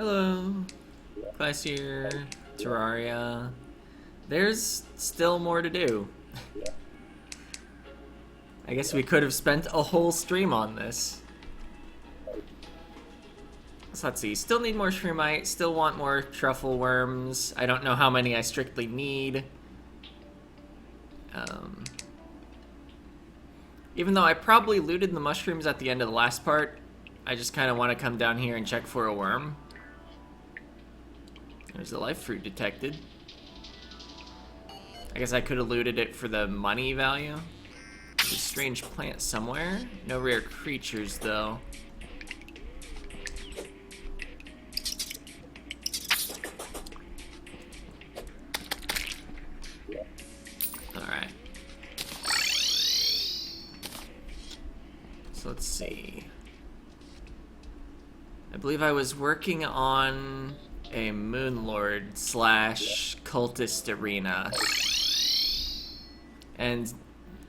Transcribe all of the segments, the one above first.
Hello, Glacier, Terraria. There's still more to do. I guess we could have spent a whole stream on this. So let's see, still need more Shroomite, still want more truffle worms. I don't know how many I strictly need. Even though I probably looted the mushrooms at the end of the last part, I just kind of want to come down here and check for a worm. There's a life fruit detected. I guess I could have looted it for the money value. There's a strange plant somewhere. No rare creatures, though. Alright. So let's see. I believe I was working on a Moonlord / cultist arena. And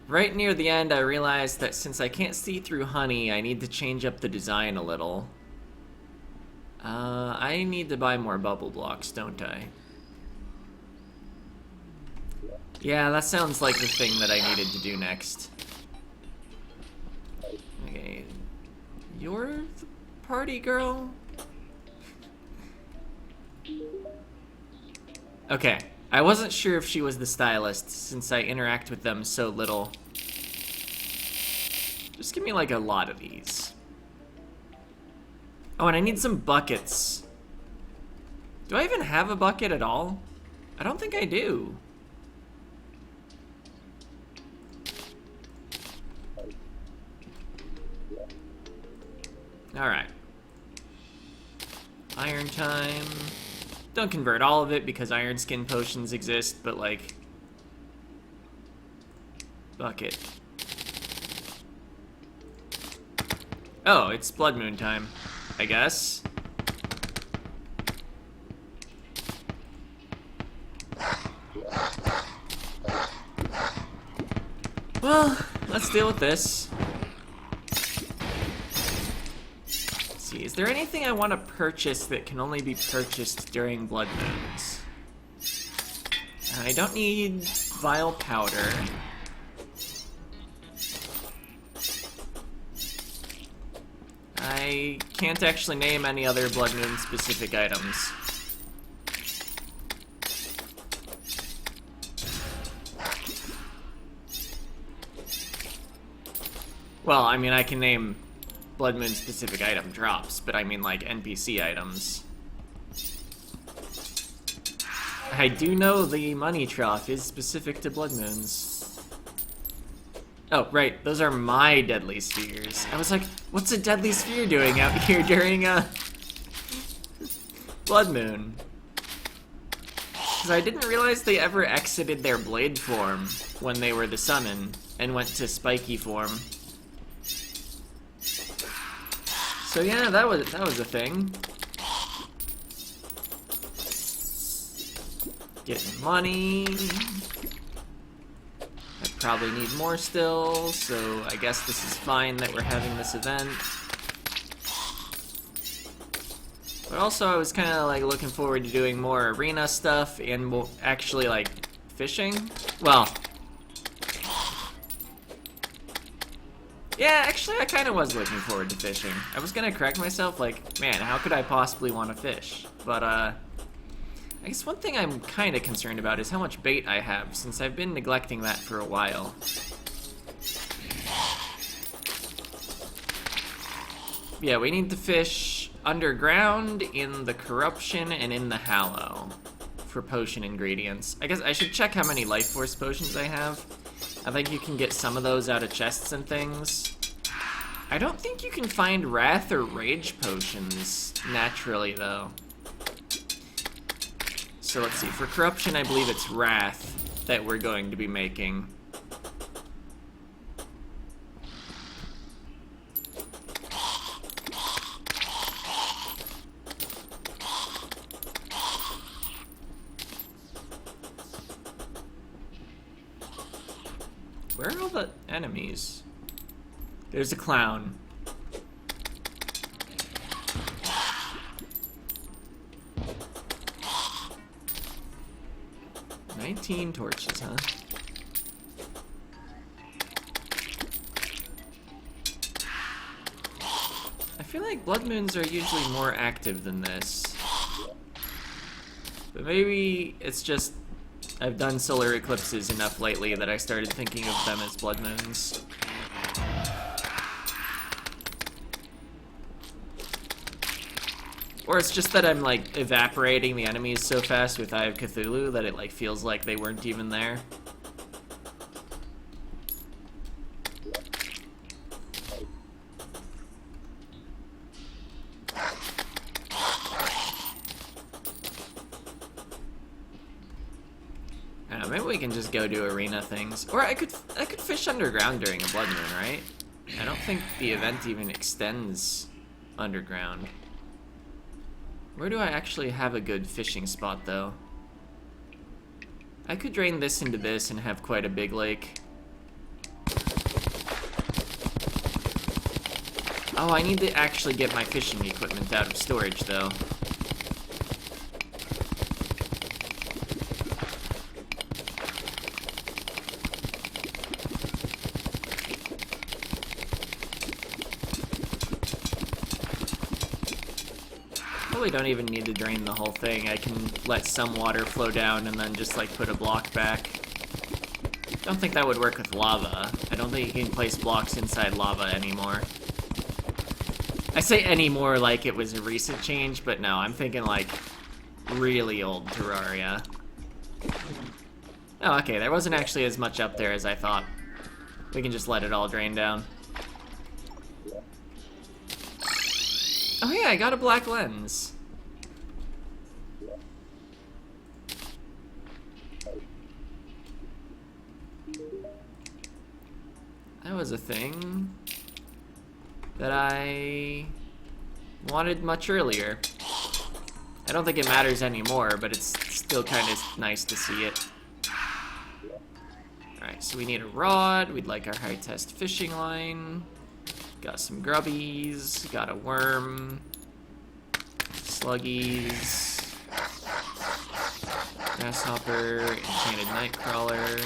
right near the end, I realized that since I can't see through honey, I need to change up the design a little. I need to buy more bubble blocks, don't I? Yeah, that sounds like the thing that I needed to do next. Okay. You're the party girl? Okay. I wasn't sure if she was the stylist, since I interact with them so little. Just give me, like, a lot of these. Oh, and I need some buckets. Do I even have a bucket at all? I don't think I do. Alright. Iron time. Don't convert all of it because iron skin potions exist, but like... Bucket. Oh, it's blood moon time, I guess. Well, let's deal with this. Is there anything I want to purchase that can only be purchased during blood moons? I don't need vile powder. I can't actually name any other blood moon specific items. Well, I mean, I can name Blood Moon specific item drops, but I mean like NPC items. I do know the money trough is specific to Blood Moons. Oh, right, those are my deadly spheres. I was like, what's a deadly sphere doing out here during Blood Moon? Because I didn't realize they ever exited their blade form when they were the summon and went to spiky form. So yeah, that was a thing. Getting money. I probably need more still, so I guess this is fine that we're having this event. But also I was kind of like looking forward to doing more arena stuff and more actually like fishing. Well, yeah, actually, I kind of was looking forward to fishing. I was gonna correct myself, like, man, how could I possibly want to fish? But, I guess one thing I'm kind of concerned about is how much bait I have, since I've been neglecting that for a while. Yeah, we need to fish underground, in the Corruption, and in the Hallow for potion ingredients. I guess I should check how many life force potions I have. I think you can get some of those out of chests and things. I don't think you can find Wrath or Rage potions naturally, though. So let's see, for Corruption, I believe it's Wrath that we're going to be making. Where are all the enemies? There's a clown. 19 torches, huh? I feel like blood moons are usually more active than this. But maybe it's just I've done solar eclipses enough lately that I started thinking of them as blood moons. Or it's just that I'm like evaporating the enemies so fast with Eye of Cthulhu that it like feels like they weren't even there. Maybe we can just go do arena things. Or I could fish underground during a blood moon, right? I don't think the event even extends underground. Where do I actually have a good fishing spot, though? I could drain this into this and have quite a big lake. Oh, I need to actually get my fishing equipment out of storage, though. Probably don't even need to drain the whole thing. I can let some water flow down and then just like put a block back. Don't think that would work with lava. I don't think you can place blocks inside lava anymore. I say anymore like it was a recent change, but no, I'm thinking like really old Terraria. Oh, okay, there wasn't actually as much up there as I thought. We can just let it all drain down. Oh yeah, I got a black lens. That was a thing that I wanted much earlier. I don't think it matters anymore, but it's still kind of nice to see it. Alright, so we need a rod. We'd like our high test fishing line. Got some grubbies, got a worm, sluggies, grasshopper, enchanted nightcrawler.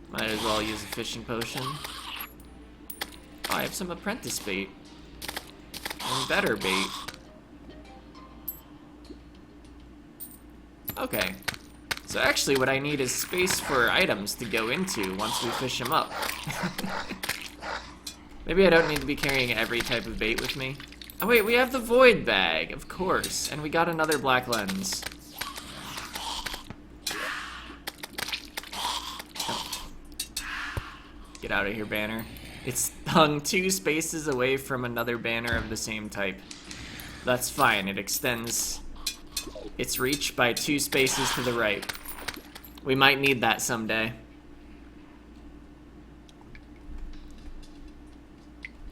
Might as well use a fishing potion. Oh, I have some apprentice bait. And better bait. Okay. So actually what I need is space for items to go into once we fish them up. Maybe I don't need to be carrying every type of bait with me. Oh wait, we have the void bag, of course. And we got another black lens. Oh. Get out of here, banner. It's hung 2 spaces away from another banner of the same type. That's fine, it extends its reach by 2 spaces to the right. We might need that someday.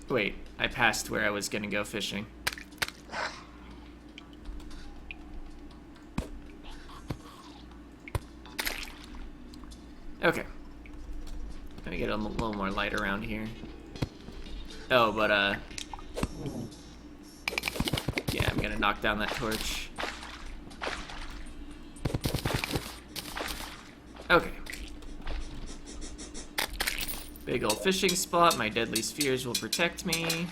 Wait, I passed where I was gonna go fishing. Okay. Let me get a little more light around here. Oh, but yeah, I'm gonna knock down that torch. Okay. Big old fishing spot. My deadly spheres will protect me.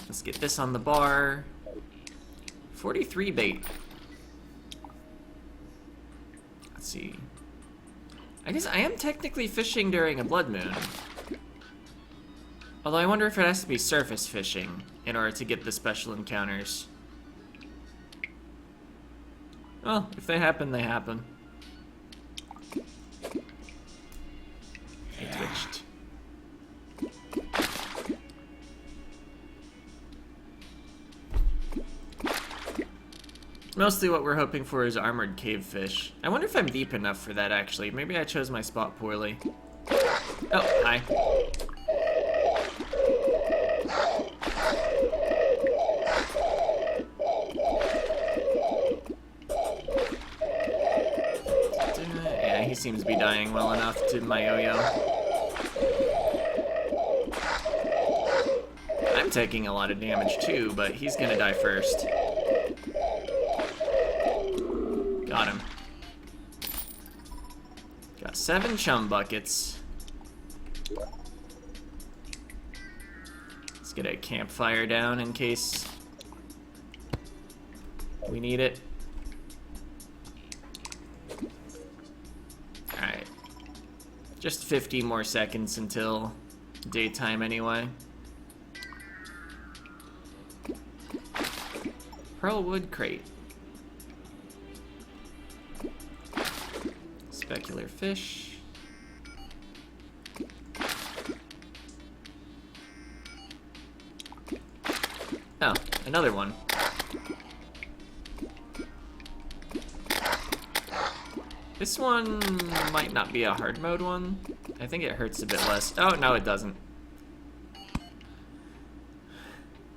Let's get this on the bar. 43 bait. Let's see. I guess I am technically fishing during a blood moon. Although I wonder if it has to be surface fishing in order to get the special encounters. Well, if they happen, they happen. I twitched. Mostly what we're hoping for is armored cave fish. I wonder if I'm deep enough for that, actually. Maybe I chose my spot poorly. Oh, hi. Yeah, he seems to be dying well enough to my yo-yo. I'm taking a lot of damage too, but he's gonna die first. Got him. Got 7 chum buckets. Let's get a campfire down in case we need it. Alright. Just 50 more seconds until daytime anyway. Pearlwood crate. Specular fish. Oh, another one. This one might not be a hard mode one. I think it hurts a bit less. Oh, no, it doesn't.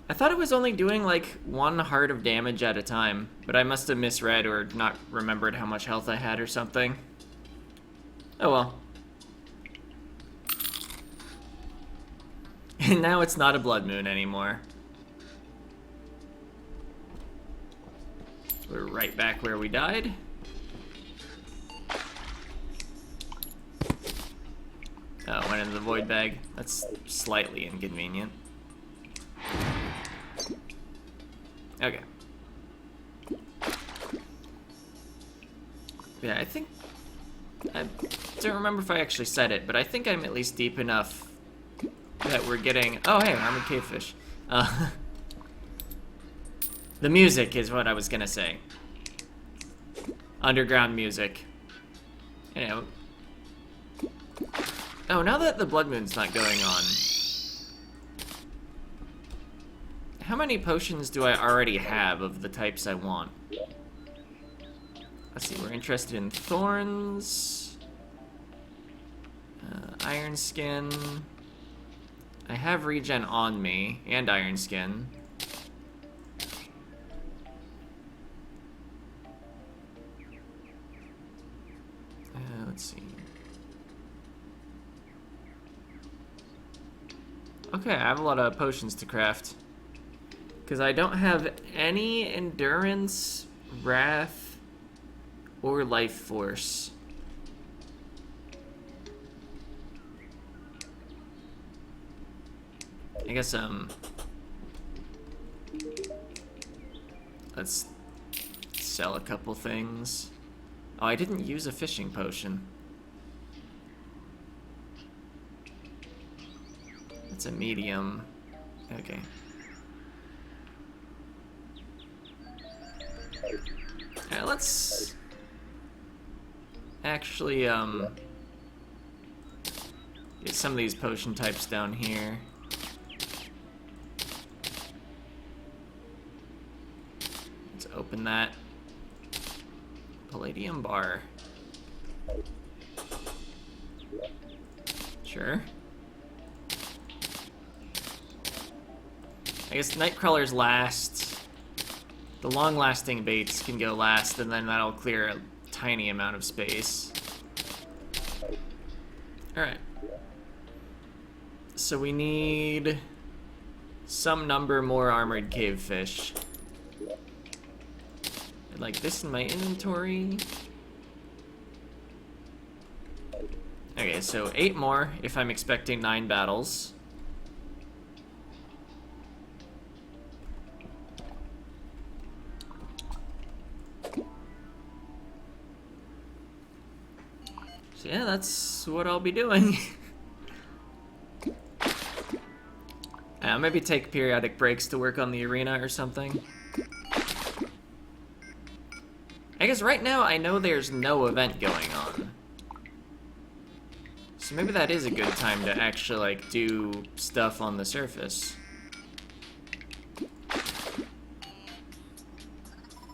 I thought it was only doing like 1 heart of damage at a time, but I must have misread or not remembered how much health I had or something. Oh well. And now it's not a blood moon anymore. We're right back where we died. Oh, went into the void bag. That's slightly inconvenient. Okay. Yeah, I think... I don't remember if I actually said it, but I think I'm at least deep enough that we're getting... Oh, hey, armored cavefish. The music is what I was gonna say. Underground music. You know. Oh, now that the blood moon's not going on... How many potions do I already have of the types I want? Let's see, we're interested in Thorns. Iron Skin. I have regen on me, and Iron Skin. Let's see. Okay, I have a lot of potions to craft. Because I don't have any endurance, wrath, or life force. I guess, let's sell a couple things. Oh, I didn't use a fishing potion. It's a medium. Okay. Yeah, let's actually, get some of these potion types down here. Let's open that. Palladium bar. Sure. I guess Nightcrawlers last. The long-lasting baits can go last, and then that'll clear a tiny amount of space. Alright. So we need some number more armored cavefish. I'd like this in my inventory. Okay, so 8 more if I'm expecting 9 battles. So yeah, that's what I'll be doing. Maybe take periodic breaks to work on the arena or something. I guess right now I know there's no event going on. So maybe that is a good time to actually, like, do stuff on the surface.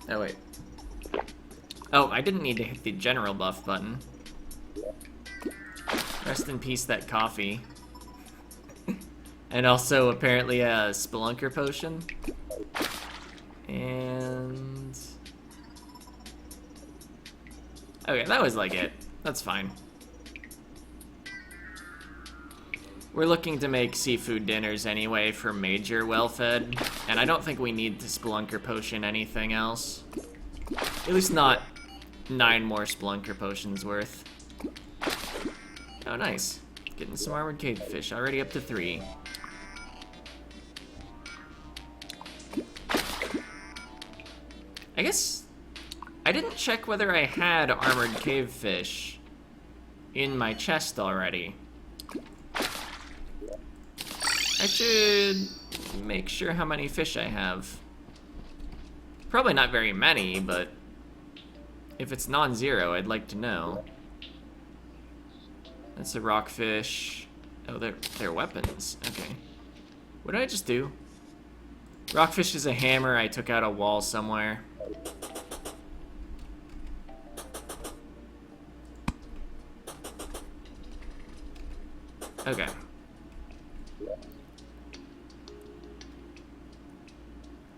Oh, wait. Oh, I didn't need to hit the general buff button. Rest in peace, that coffee. And also, apparently, a Spelunker potion. And... okay, that was, like, it. That's fine. We're looking to make seafood dinners anyway for major well-fed, and I don't think we need to Spelunker potion anything else. At least not 9 more Spelunker potions worth. Oh, nice. Getting some armored cavefish, already up to 3. I guess I didn't check whether I had armored cavefish in my chest already. I should make sure how many fish I have. Probably not very many, but if it's non-zero, I'd like to know. That's a rockfish. Oh, they're weapons. Okay. What did I just do? Rockfish is a hammer I took out a wall somewhere. Okay.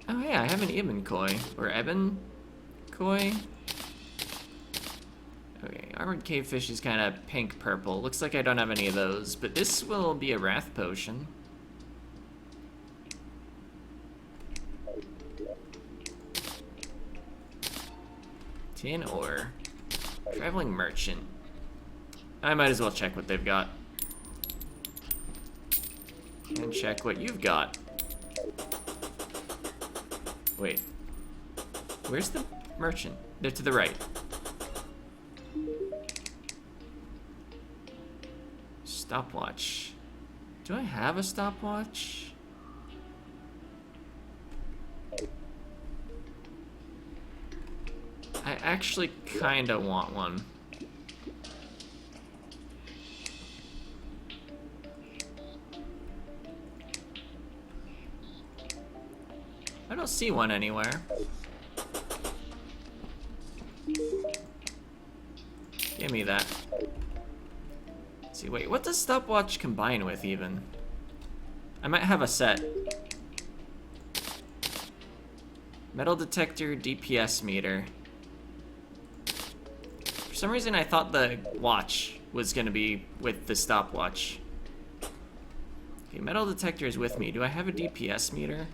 Oh yeah, I have an Eben koi. Or Eben koi? Okay, armored cavefish is kind of pink-purple. Looks like I don't have any of those, but this will be a wrath potion. Tin ore. Traveling merchant. I might as well check what they've got. And check what you've got. Wait. Where's the merchant? They're to the right. Stopwatch. Do I have a stopwatch? I actually kinda want one. I don't see one anywhere. Give me that. Let's see, wait, what does stopwatch combine with even? I might have a set. Metal detector, DPS meter. For some reason I thought the watch was gonna be with the stopwatch. Okay, metal detector is with me. Do I have a DPS meter?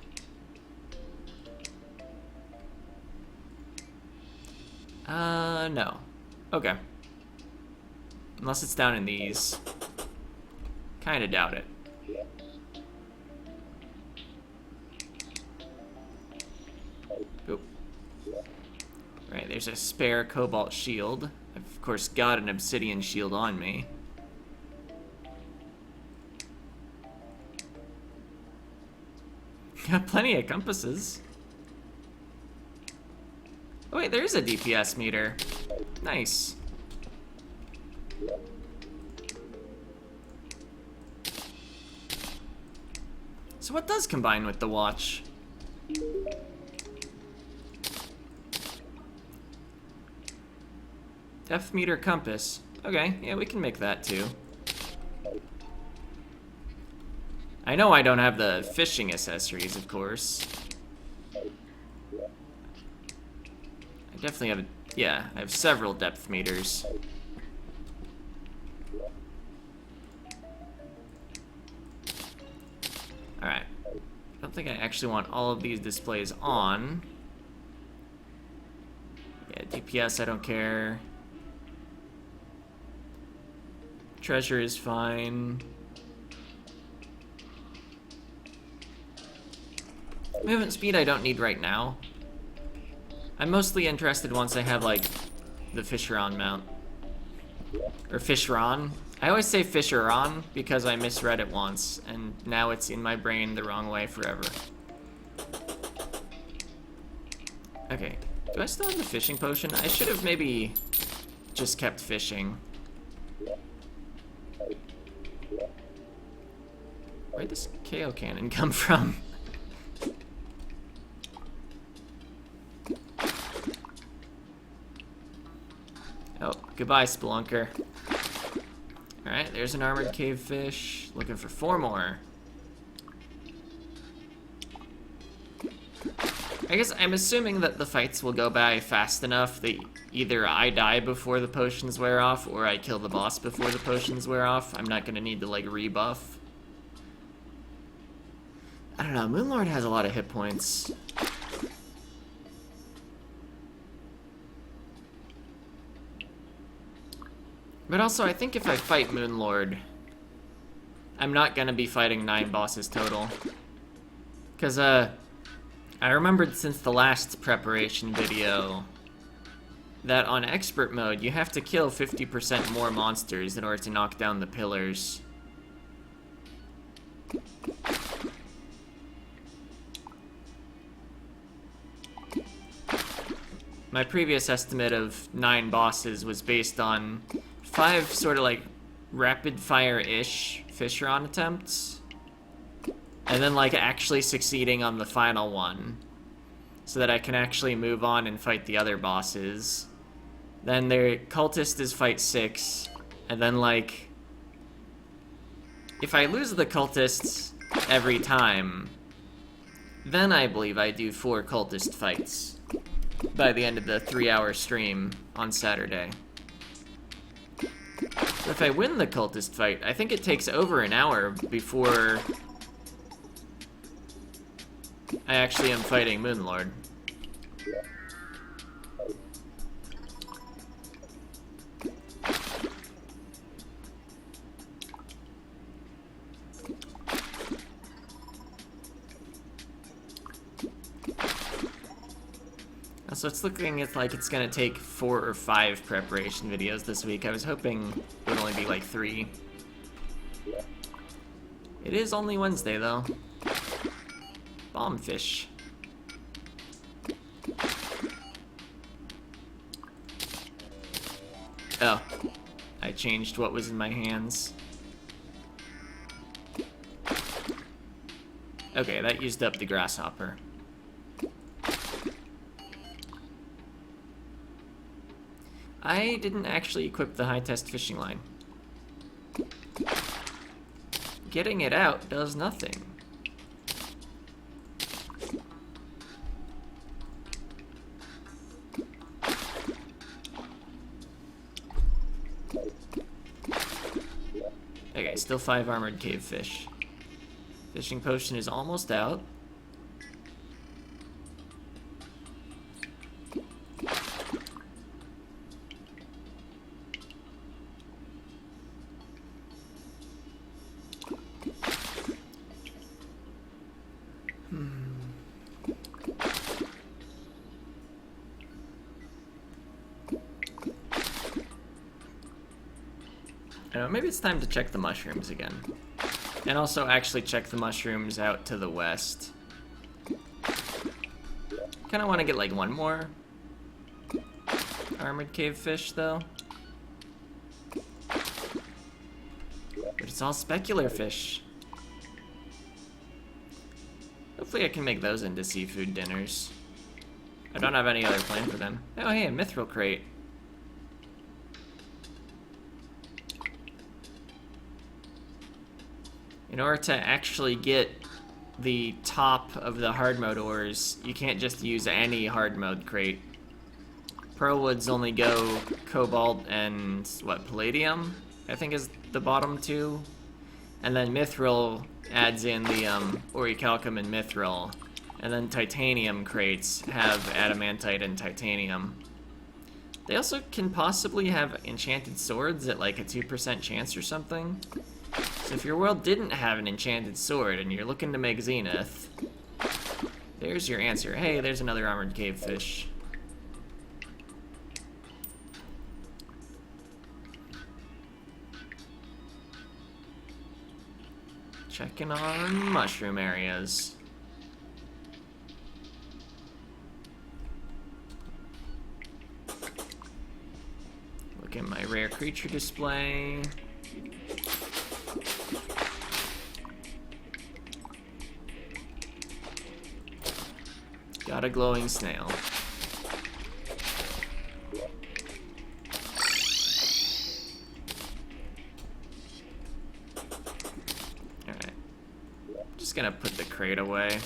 No. Okay. Unless it's down in these. Kinda doubt it. Oop. Right, there's a spare cobalt shield. I've, of course, got an obsidian shield on me. Got plenty of compasses. Oh wait, there's a DPS meter. Nice. So what does combine with the watch? Depth meter compass. Okay, yeah, we can make that too. I know I don't have the fishing accessories, of course. I definitely have, yeah, I have several depth meters. Alright. I don't think I actually want all of these displays on. Yeah, DPS, I don't care. Treasure is fine. Movement speed I don't need right now. I'm mostly interested once I have, like, the Fisheron mount. Or Fisheron. I always say Fisheron because I misread it once, and now it's in my brain the wrong way forever. Okay, do I still have the fishing potion? I should have maybe just kept fishing. Where'd this KO cannon come from? Oh, goodbye, Spelunker. Alright, there's an armored cavefish. Looking for 4 more. I guess I'm assuming that the fights will go by fast enough that either I die before the potions wear off, or I kill the boss before the potions wear off. I'm not gonna need to, like, rebuff. I don't know, Moonlord has a lot of hit points. But also, I think if I fight Moonlord, I'm not gonna be fighting 9 bosses total. Because, I remembered since the last preparation video that on expert mode, you have to kill 50% more monsters in order to knock down the pillars. My previous estimate of 9 bosses was based on 5 sort of like rapid fire-ish Fisheron attempts, and then like actually succeeding on the final one, so that I can actually move on and fight the other bosses. Then their cultist is fight 6, and then like, if I lose the cultists every time, then I believe I do 4 cultist fights by the end of the 3-hour stream on Saturday. But if I win the cultist fight, I think it takes over an hour before I actually am fighting Moonlord. So it's looking like it's gonna take 4 or 5 preparation videos this week. I was hoping it would only be like 3. It is only Wednesday though. Bombfish. Oh, I changed what was in my hands. Okay, that used up the grasshopper. I didn't actually equip the high-test fishing line. Getting it out does nothing. Okay, still 5 armored cave fish. Fishing potion is almost out. I don't know, maybe it's time to check the mushrooms again. And also actually check the mushrooms out to the west. Kinda wanna get like 1 more armored cave fish though. But it's all specular fish. Hopefully I can make those into seafood dinners. I don't have any other plan for them. Oh hey, a mithril crate. In order to actually get the top of the hard mode ores, you can't just use any hard mode crate. Pearlwoods only go cobalt and, what, palladium? I think is the bottom 2. And then mithril adds in the orichalcum and mithril. And then titanium crates have adamantite and titanium. They also can possibly have enchanted swords at like a 2% chance or something. So if your world didn't have an enchanted sword and you're looking to make Zenith, there's your answer. Hey, there's another armored cave fish. Checking on mushroom areas. Look at my rare creature display. Got a glowing snail. Alright. Just gonna put the crate away.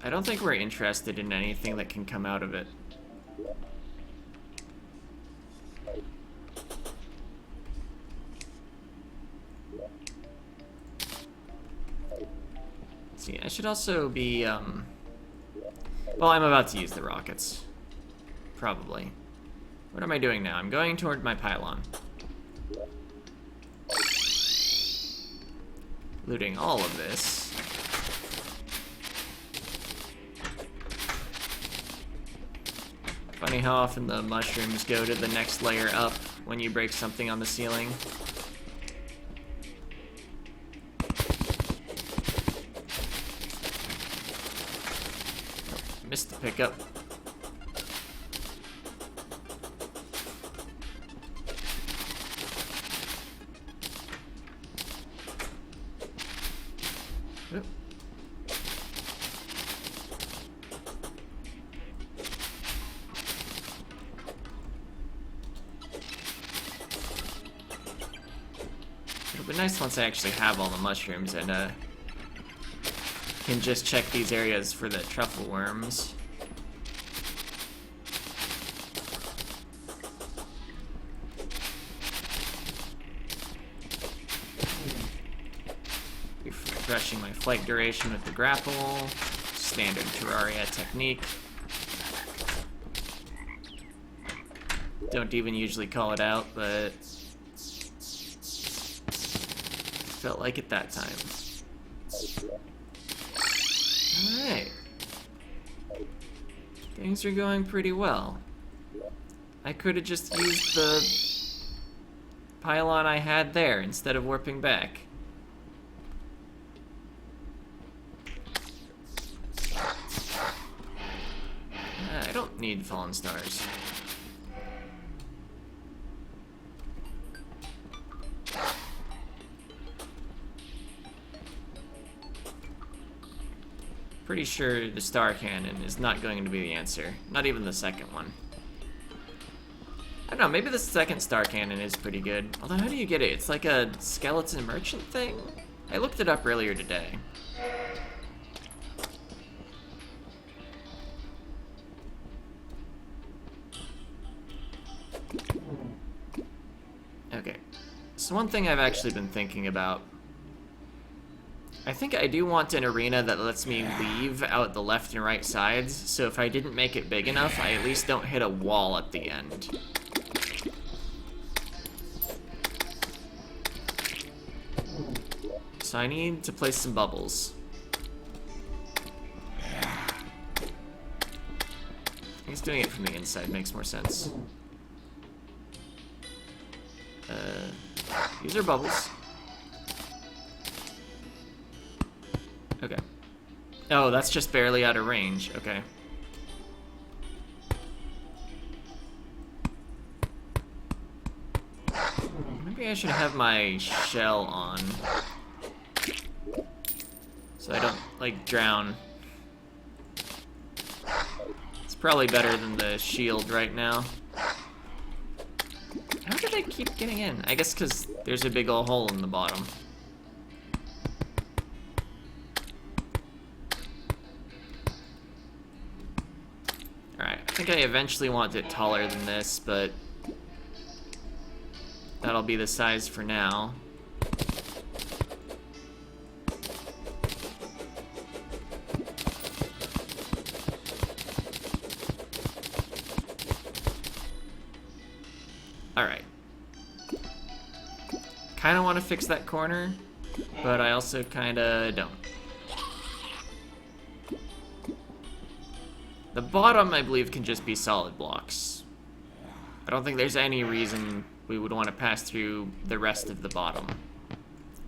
I don't think we're interested in anything that can come out of it. Let's see, I should also be, well, I'm about to use the rockets. Probably. What am I doing now? I'm going toward my pylon. looting all of this. Funny how often the mushrooms go to the next layer up when you break something on the ceiling. Oh, missed the pickup. Oop. It'll be nice once I actually have all the mushrooms and can just check these areas for the truffle worms. Refreshing my flight duration with the grapple. Standard Terraria technique. Don't even usually call it out, but felt like it that time. Alright. Things are going pretty well. I could have just used the pylon I had there instead of warping back. I don't need fallen stars. Pretty sure the star cannon is not going to be the answer. Not even the second one. I don't know, maybe the second star cannon is pretty good. Although, how do you get it? It's like a skeleton merchant thing? I looked it up earlier today. Okay. So one thing I've actually been thinking about, I think I do want an arena that lets me leave out the left and right sides, so if I didn't make it big enough, I at least don't hit a wall at the end. So I need to place some bubbles. I guess doing it from the inside makes more sense. These are bubbles. Okay. Oh, that's just barely out of range. Okay. Maybe I should have my shell on, so I don't, like, drown. It's probably better than the shield right now. How did I keep getting in? I guess because there's a big ol' hole in the bottom. Alright, I think I eventually want it taller than this, but that'll be the size for now. Alright. Kinda want to fix that corner, but I also kinda don't. The bottom, I believe, can just be solid blocks. I don't think there's any reason we would want to pass through the rest of the bottom.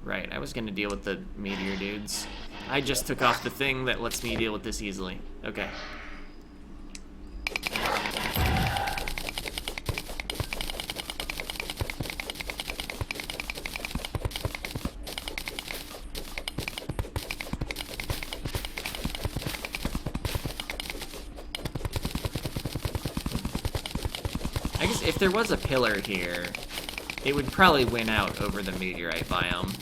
Right, I was gonna deal with the meteor dudes. I just took off the thing that lets me deal with this easily. Okay. I guess if there was a pillar here, it would probably win out over the meteorite biome.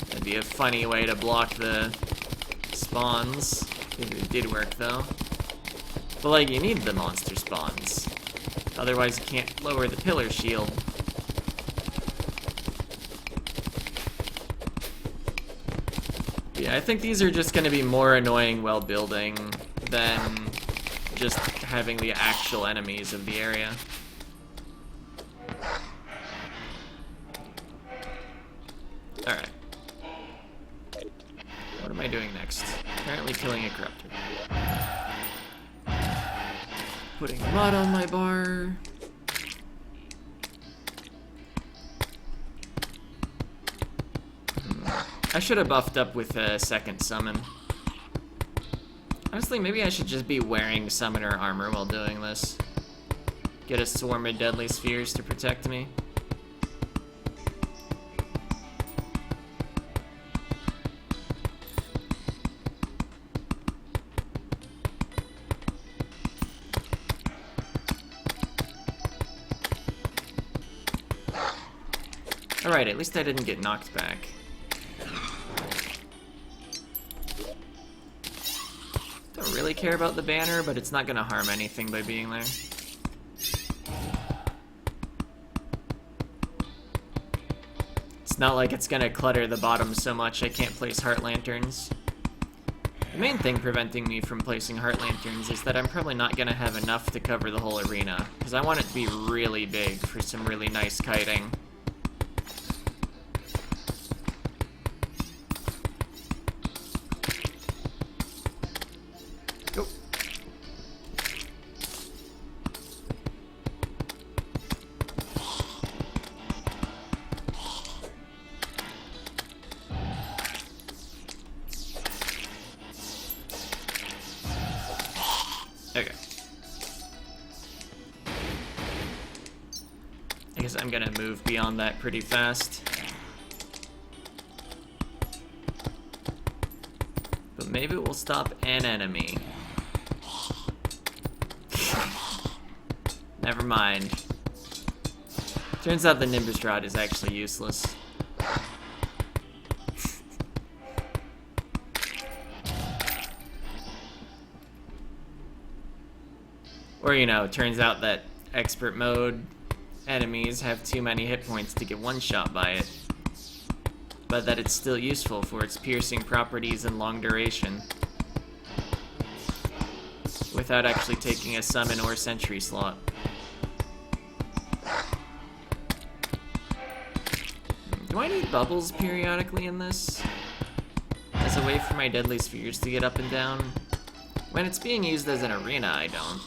That'd be a funny way to block the spawns, if it did work though. But like, you need the monster spawns. Otherwise you can't lower the pillar shield. Yeah, I think these are just gonna be more annoying while building than just having the actual enemies of the area. I doing next? Apparently killing a corruptor. Putting mud on my bar. I should have buffed up with a second summon. Honestly, maybe I should just be wearing summoner armor while doing this. Get a swarm of deadly spheres to protect me. Alright, at least I didn't get knocked back. Don't really care about the banner, but it's not gonna harm anything by being there. It's not like it's gonna clutter the bottom so much I can't place heart lanterns. The main thing preventing me from placing heart lanterns is that I'm probably not gonna have enough to cover the whole arena, because I want it to be really big for some really nice kiting. Okay. I guess I'm gonna move beyond that pretty fast. But maybe it will stop an enemy. Never mind. Turns out the Nimbus Rod is actually useless. Or, you know, it turns out that expert mode enemies have too many hit points to get one shot by it. But that it's still useful for its piercing properties and long duration. Without actually taking a summon or sentry slot. Do I need bubbles periodically in this? As a way for my deadly spheres to get up and down? When it's being used as an arena, I don't.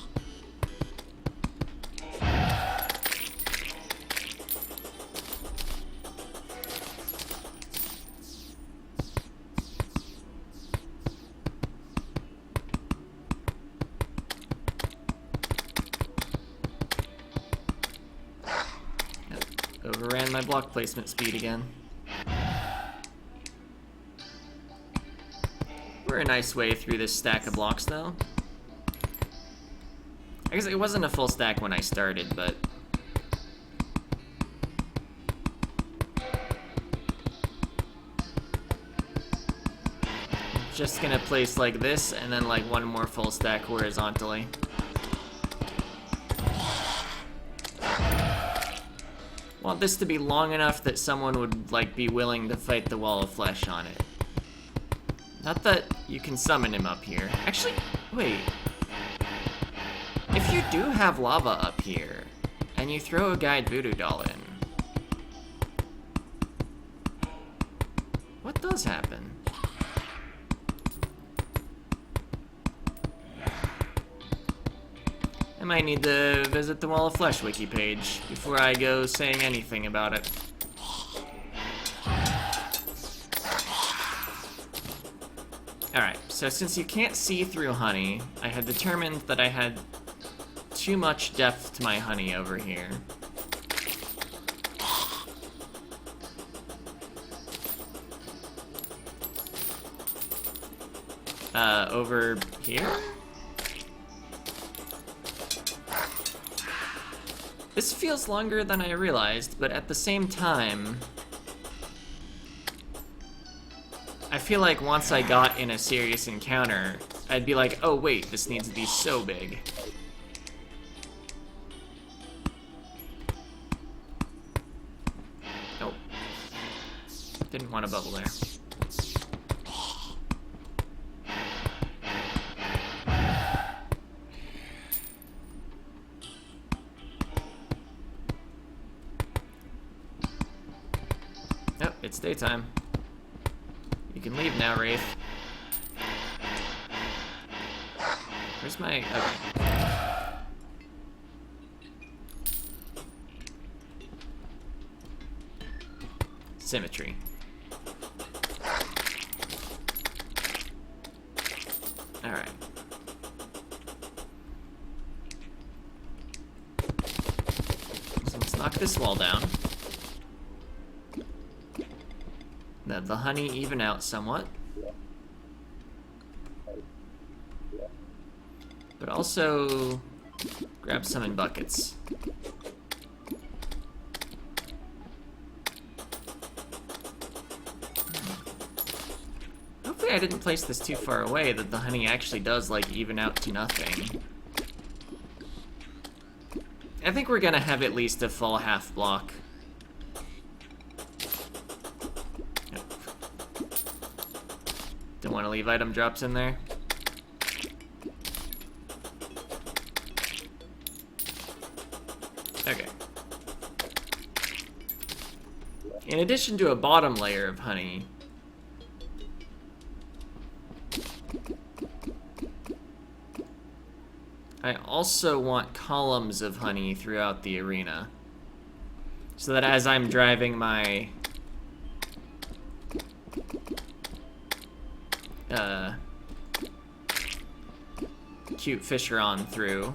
Overran my block placement speed again. We're a nice way through this stack of blocks, though. I guess it wasn't a full stack when I started, but... just gonna place like this, and then like one more full stack horizontally. Want this to be long enough that someone would, like, be willing to fight the wall of flesh on it. Not that you can summon him up here. Actually, wait. If you do have lava up here, and you throw a guide voodoo doll in, what does happen? I might need to visit the Wall of Flesh wiki page before I go saying anything about it. Alright, so since you can't see through honey, I had determined that I had too much depth to my honey over here. Over here? This feels longer than I realized, but at the same time, I feel like once I got in a serious encounter, I'd be like, oh wait, this needs to be so big. Nope. Didn't want a bubble there. It's daytime. You can leave now, Wraith. Where's my... Okay. Symmetry. Alright. So let's knock this wall down. Let the honey even out somewhat. But also grab some in buckets. Hopefully I didn't place this too far away that the honey actually does, like, even out to nothing. I think we're gonna have at least a full half block. Yep. Don't want to leave item drops in there. Okay. In addition to a bottom layer of honey, I also want columns of honey throughout the arena, so that as I'm driving my cute fisher on through,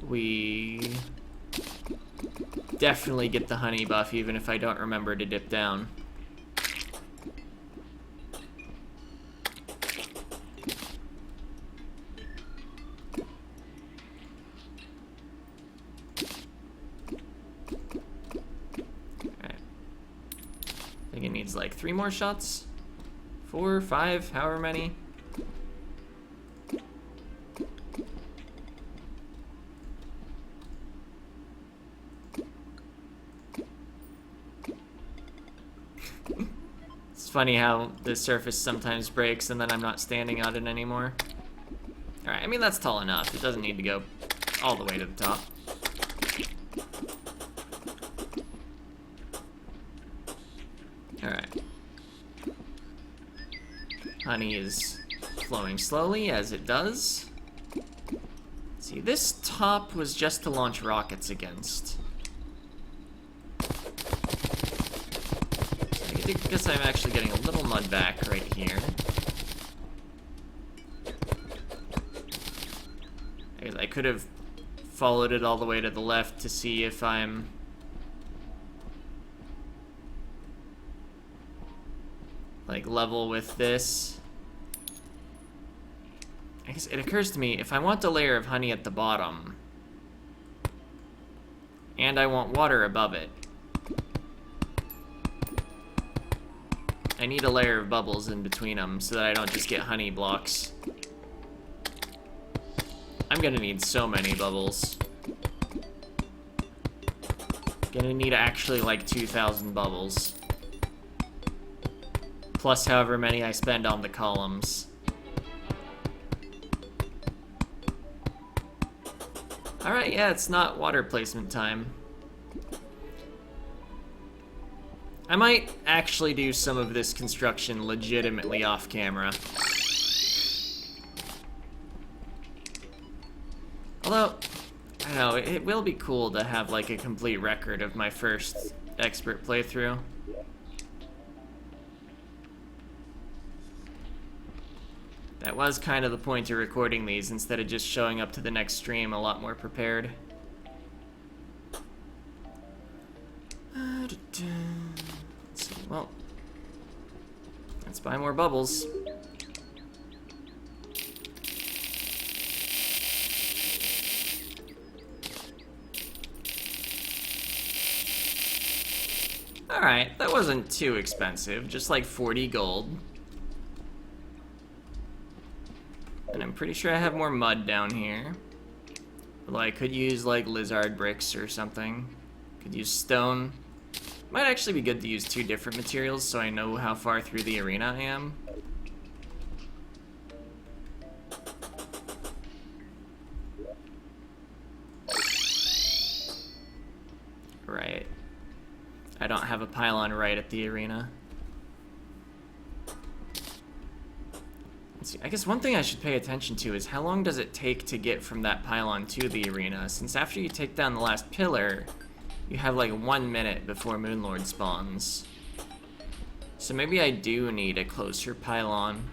we definitely get the honey buff even if I don't remember to dip down. I think it needs like 3 more shots? 4, 5, however many. It's funny how the surface sometimes breaks and then I'm not standing on it anymore. Alright, I mean that's tall enough. It doesn't need to go all the way to the top. Alright. Honey is flowing slowly, as it does. See, this top was just to launch rockets against. So I guess I'm actually getting a little mud back right here. I could have followed it all the way to the left to see if I'm... like level with this. I guess it occurs to me, if I want a layer of honey at the bottom, and I want water above it, I need a layer of bubbles in between them so that I don't just get honey blocks. I'm gonna need so many bubbles. Gonna need actually like 2,000 bubbles. Plus however many I spend on the columns. Alright, yeah, it's not water placement time. I might actually do some of this construction legitimately off camera. Although, I don't know, it will be cool to have like a complete record of my first expert playthrough. That was kind of the point of recording these, instead of just showing up to the next stream a lot more prepared. Let's see, well, let's buy more bubbles. Alright, that wasn't too expensive, just like 40 gold. And I'm pretty sure I have more mud down here. Although I could use like lizard bricks or something. Could use stone. Might actually be good to use 2 different materials so I know how far through the arena I am. Right. I don't have a pylon right at the arena. Let's see. I guess one thing I should pay attention to is how long does it take to get from that pylon to the arena, since after you take down the last pillar, you have like 1 minute before Moonlord spawns. So maybe I do need a closer pylon.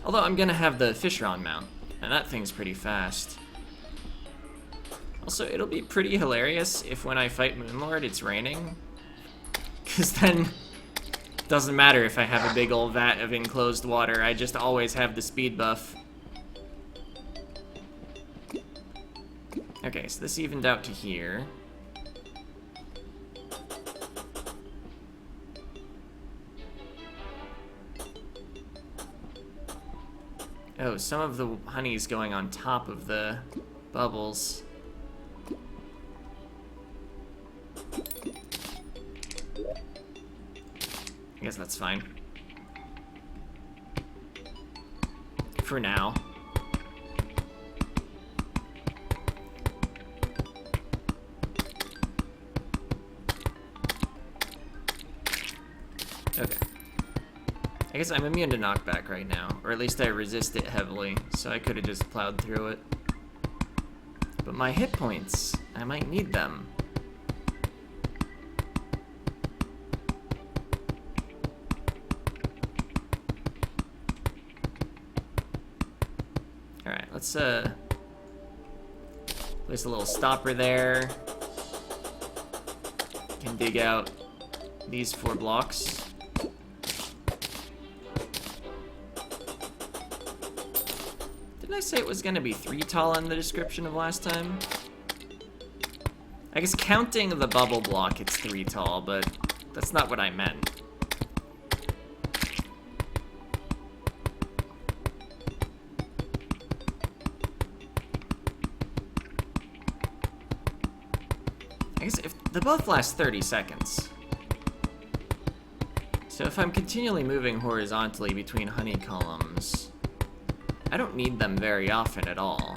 Although I'm gonna have the Fishron mount, and that thing's pretty fast. Also, it'll be pretty hilarious if when I fight Moonlord it's raining. Cause then, doesn't matter if I have a big old vat of enclosed water, I just always have the speed buff. Okay, so this evened out to here. Oh, some of the honey's going on top of the bubbles. I guess that's fine. For now. Okay. I guess I'm immune to knockback right now, or at least I resist it heavily, so I could have just plowed through it. But my hit points, I might need them. Alright, let's place a little stopper there. Can dig out these 4 blocks. Didn't I say it was gonna be 3 tall in the description of last time? I guess counting the bubble block, it's 3 tall, but that's not what I meant. I guess if the buff lasts 30 seconds. So if I'm continually moving horizontally between honey columns, I don't need them very often at all.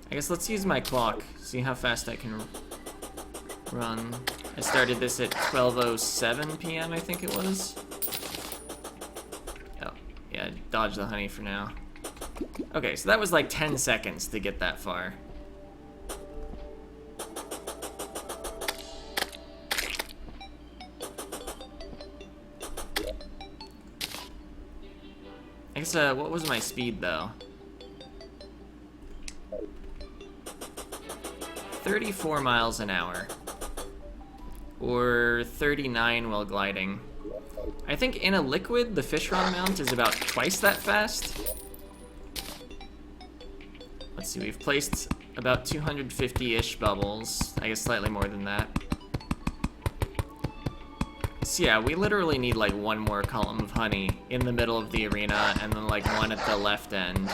I guess let's use my clock, see how fast I can run. I started this at 12:07 p.m. I think it was. Oh, yeah, dodge the honey for now. Okay, so that was like 10 seconds to get that far. I guess, what was my speed, though? 34 miles an hour. Or 39 while gliding. I think in a liquid, the Fishron mount is about twice that fast. Let's see, we've placed about 250-ish bubbles. I guess slightly more than that. So yeah, we literally need like 1 more column of honey in the middle of the arena, and then like 1 at the left end.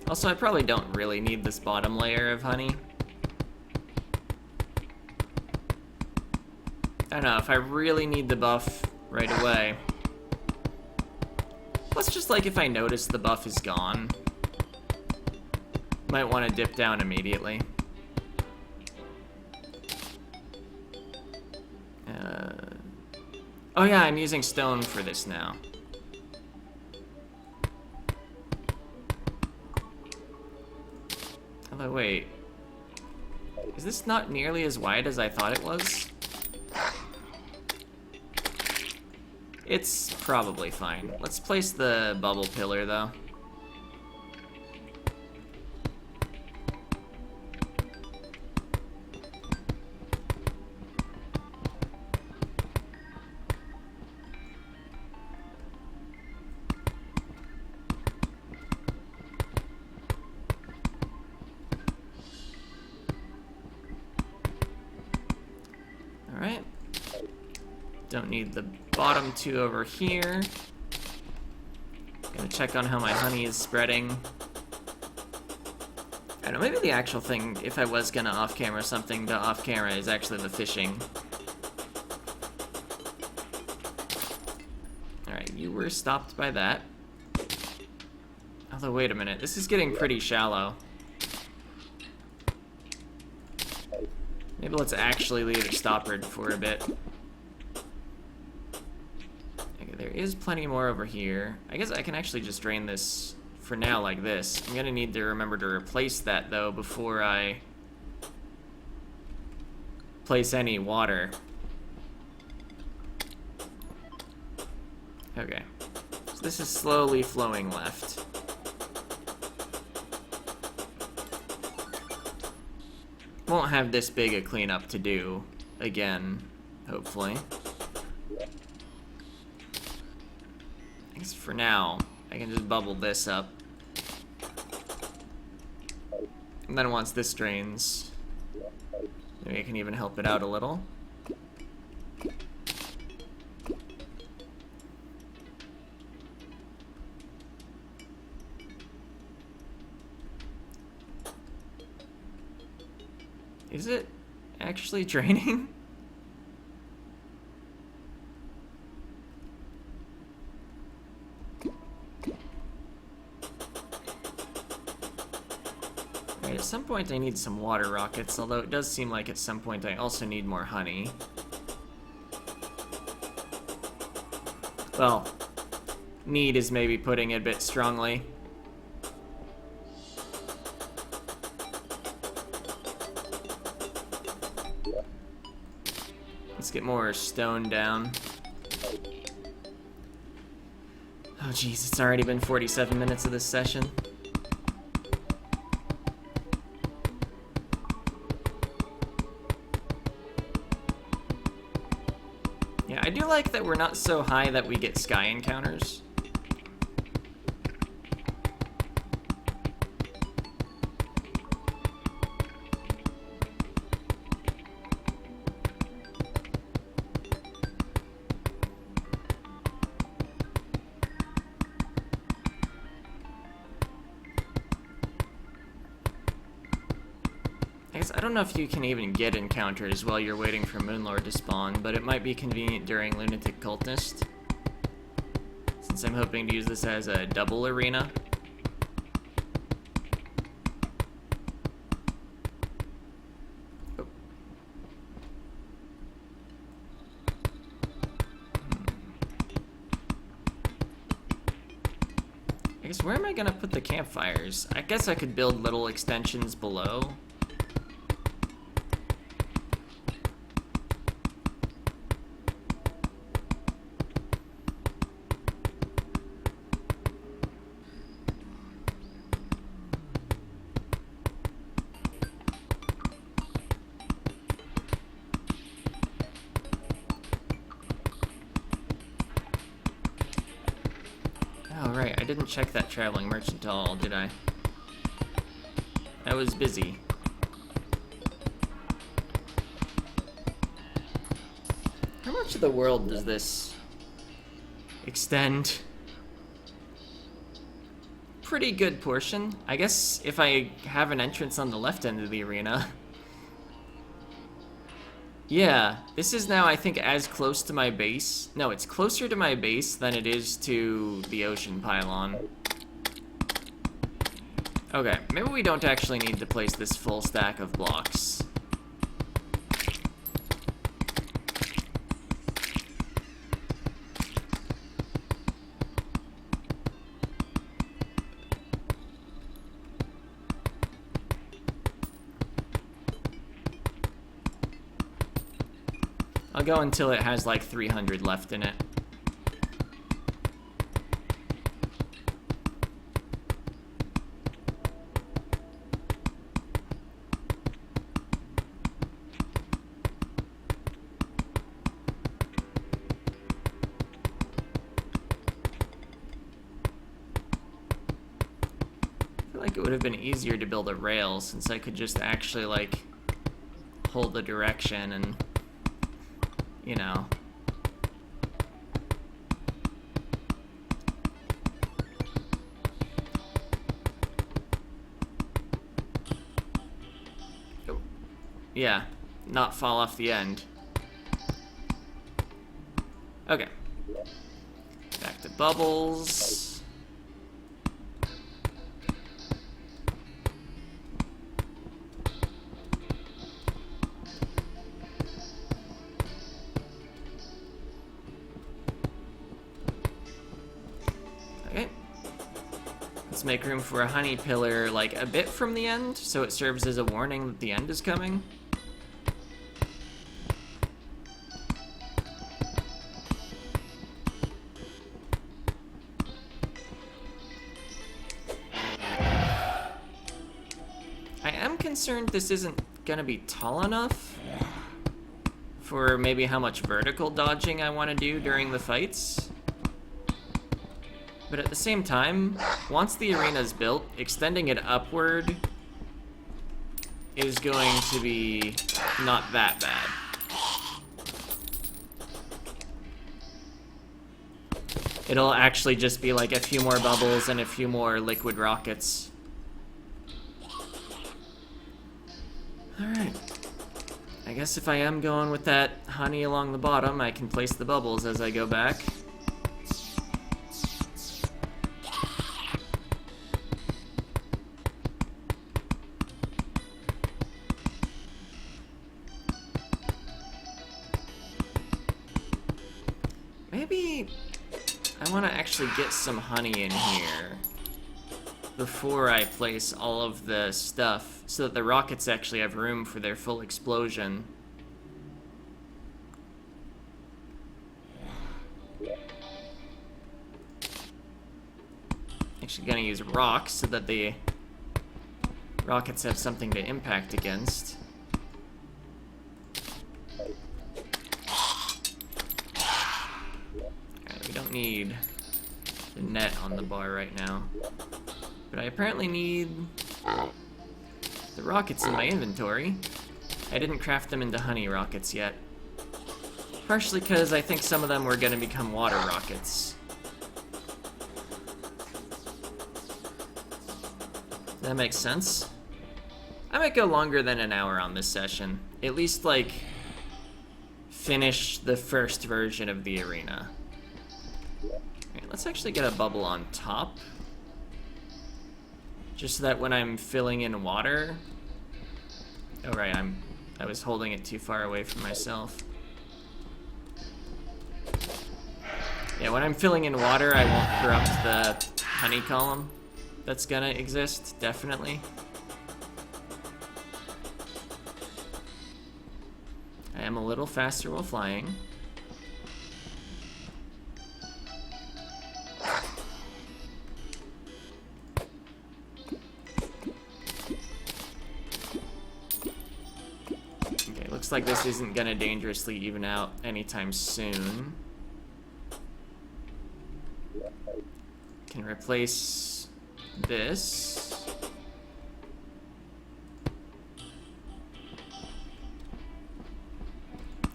Also, I probably don't really need this bottom layer of honey. I don't know, if I really need the buff right away. Plus, just like if I notice the buff is gone, might want to dip down immediately. Oh yeah, I'm using stone for this now. Although, wait. Is this not nearly as wide as I thought it was? It's probably fine. Let's place the bubble pillar, though. Alright. Don't need the bottom 2 over here. Gonna check on how my honey is spreading. I don't know, maybe the actual thing, if I was gonna off-camera something, the off-camera is actually the fishing. Alright, you were stopped by that. Although, wait a minute, this is getting pretty shallow. Maybe let's actually leave it stoppered for a bit. Okay, there is plenty more over here. I guess I can actually just drain this for now like this. I'm gonna need to remember to replace that, though, before I place any water. Okay. So this is slowly flowing left. Won't have this big a cleanup to do again, hopefully. I guess for now, I can just bubble this up. And then once this drains, maybe I can even help it out a little. Is it actually draining? Alright, at some point I need some water rockets, although it does seem like at some point I also need more honey. Well, need is maybe putting it a bit strongly. Let's get more stone down. Oh jeez, it's already been 47 minutes of this session. Yeah, I do like that we're not so high that we get sky encounters. I don't know if you can even get encounters while you're waiting for Moonlord to spawn, but it might be convenient during Lunatic Cultist, since I'm hoping to use this as a double arena. Oh. I guess where am I gonna put the campfires? I guess I could build little extensions below. Oh, right, I didn't check that traveling merchant at all, did I? I was busy. How much of the world does this extend? Pretty good portion. I guess if I have an entrance on the left end of the arena. Yeah, this is now, I think, as close to my base. No, it's closer to my base than it is to the ocean pylon. Okay, maybe we don't actually need to place this full stack of blocks. I'll go until it has like 300 left in it. I feel like it would have been easier to build a rail since I could just actually like hold the direction and, you know. Yeah, not fall off the end. Okay. Back to bubbles. Okay. Let's make room for a honey pillar, like, a bit from the end, so it serves as a warning that the end is coming. I am concerned this isn't gonna be tall enough for maybe how much vertical dodging I want to do during the fights. But at the same time, once the arena's built, extending it upward is going to be not that bad. It'll actually just be like a few more bubbles and a few more liquid rockets. Alright. I guess if I am going with that honey along the bottom, I can place the bubbles as I go back. Maybe I want to actually get some honey in here before I place all of the stuff so that the rockets actually have room for their full explosion. Actually gonna use rocks so that the rockets have something to impact against. We don't need the net on the bar right now. But I apparently need the rockets in my inventory. I didn't craft them into honey rockets yet. Partially because I think some of them were going to become water rockets. That makes sense. I might go longer than an hour on this session. At least, like, finish the first version of the arena. Alright, let's actually get a bubble on top. Just so that when I'm filling in water... Oh right, I was holding it too far away from myself. Yeah, when I'm filling in water, I won't corrupt the honey column that's gonna exist, definitely. I am a little faster while flying. Looks like this isn't gonna dangerously even out anytime soon. Can replace this.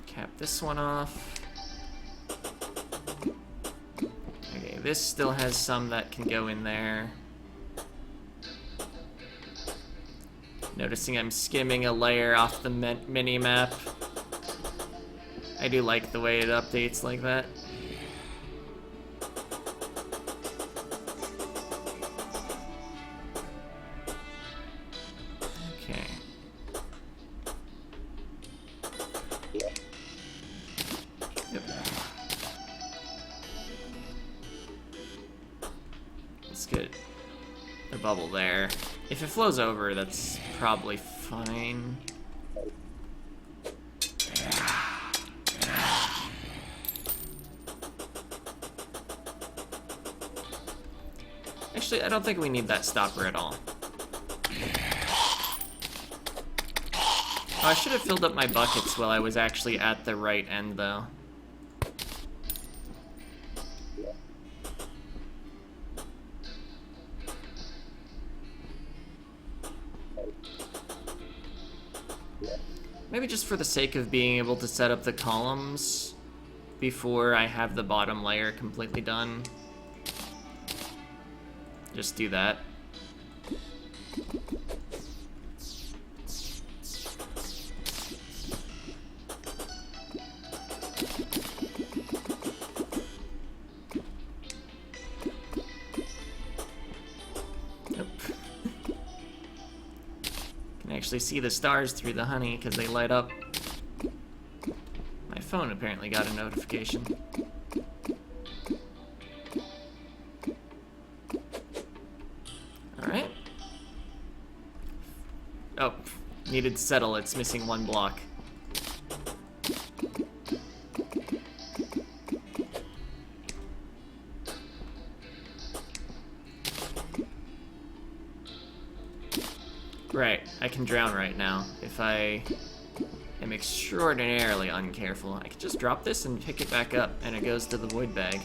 Cap this one off. Okay, this still has some that can go in there. Noticing I'm skimming a layer off the mini-map. I do like the way it updates like that. Okay. Yep. Let's get a bubble there. If it flows over, that's probably fine. Actually, I don't think we need that stopper at all. Oh, I should have filled up my buckets while I was actually at the right end, though. Maybe just for the sake of being able to set up the columns before I have the bottom layer completely done. Just do that. actually see the stars through the honey because they light up. My phone apparently got a notification. Alright. Oh, needed to settle. It's missing one block. Right, I can drown right now if I am extraordinarily uncareful. I can just drop this and pick it back up, and it goes to the void bag.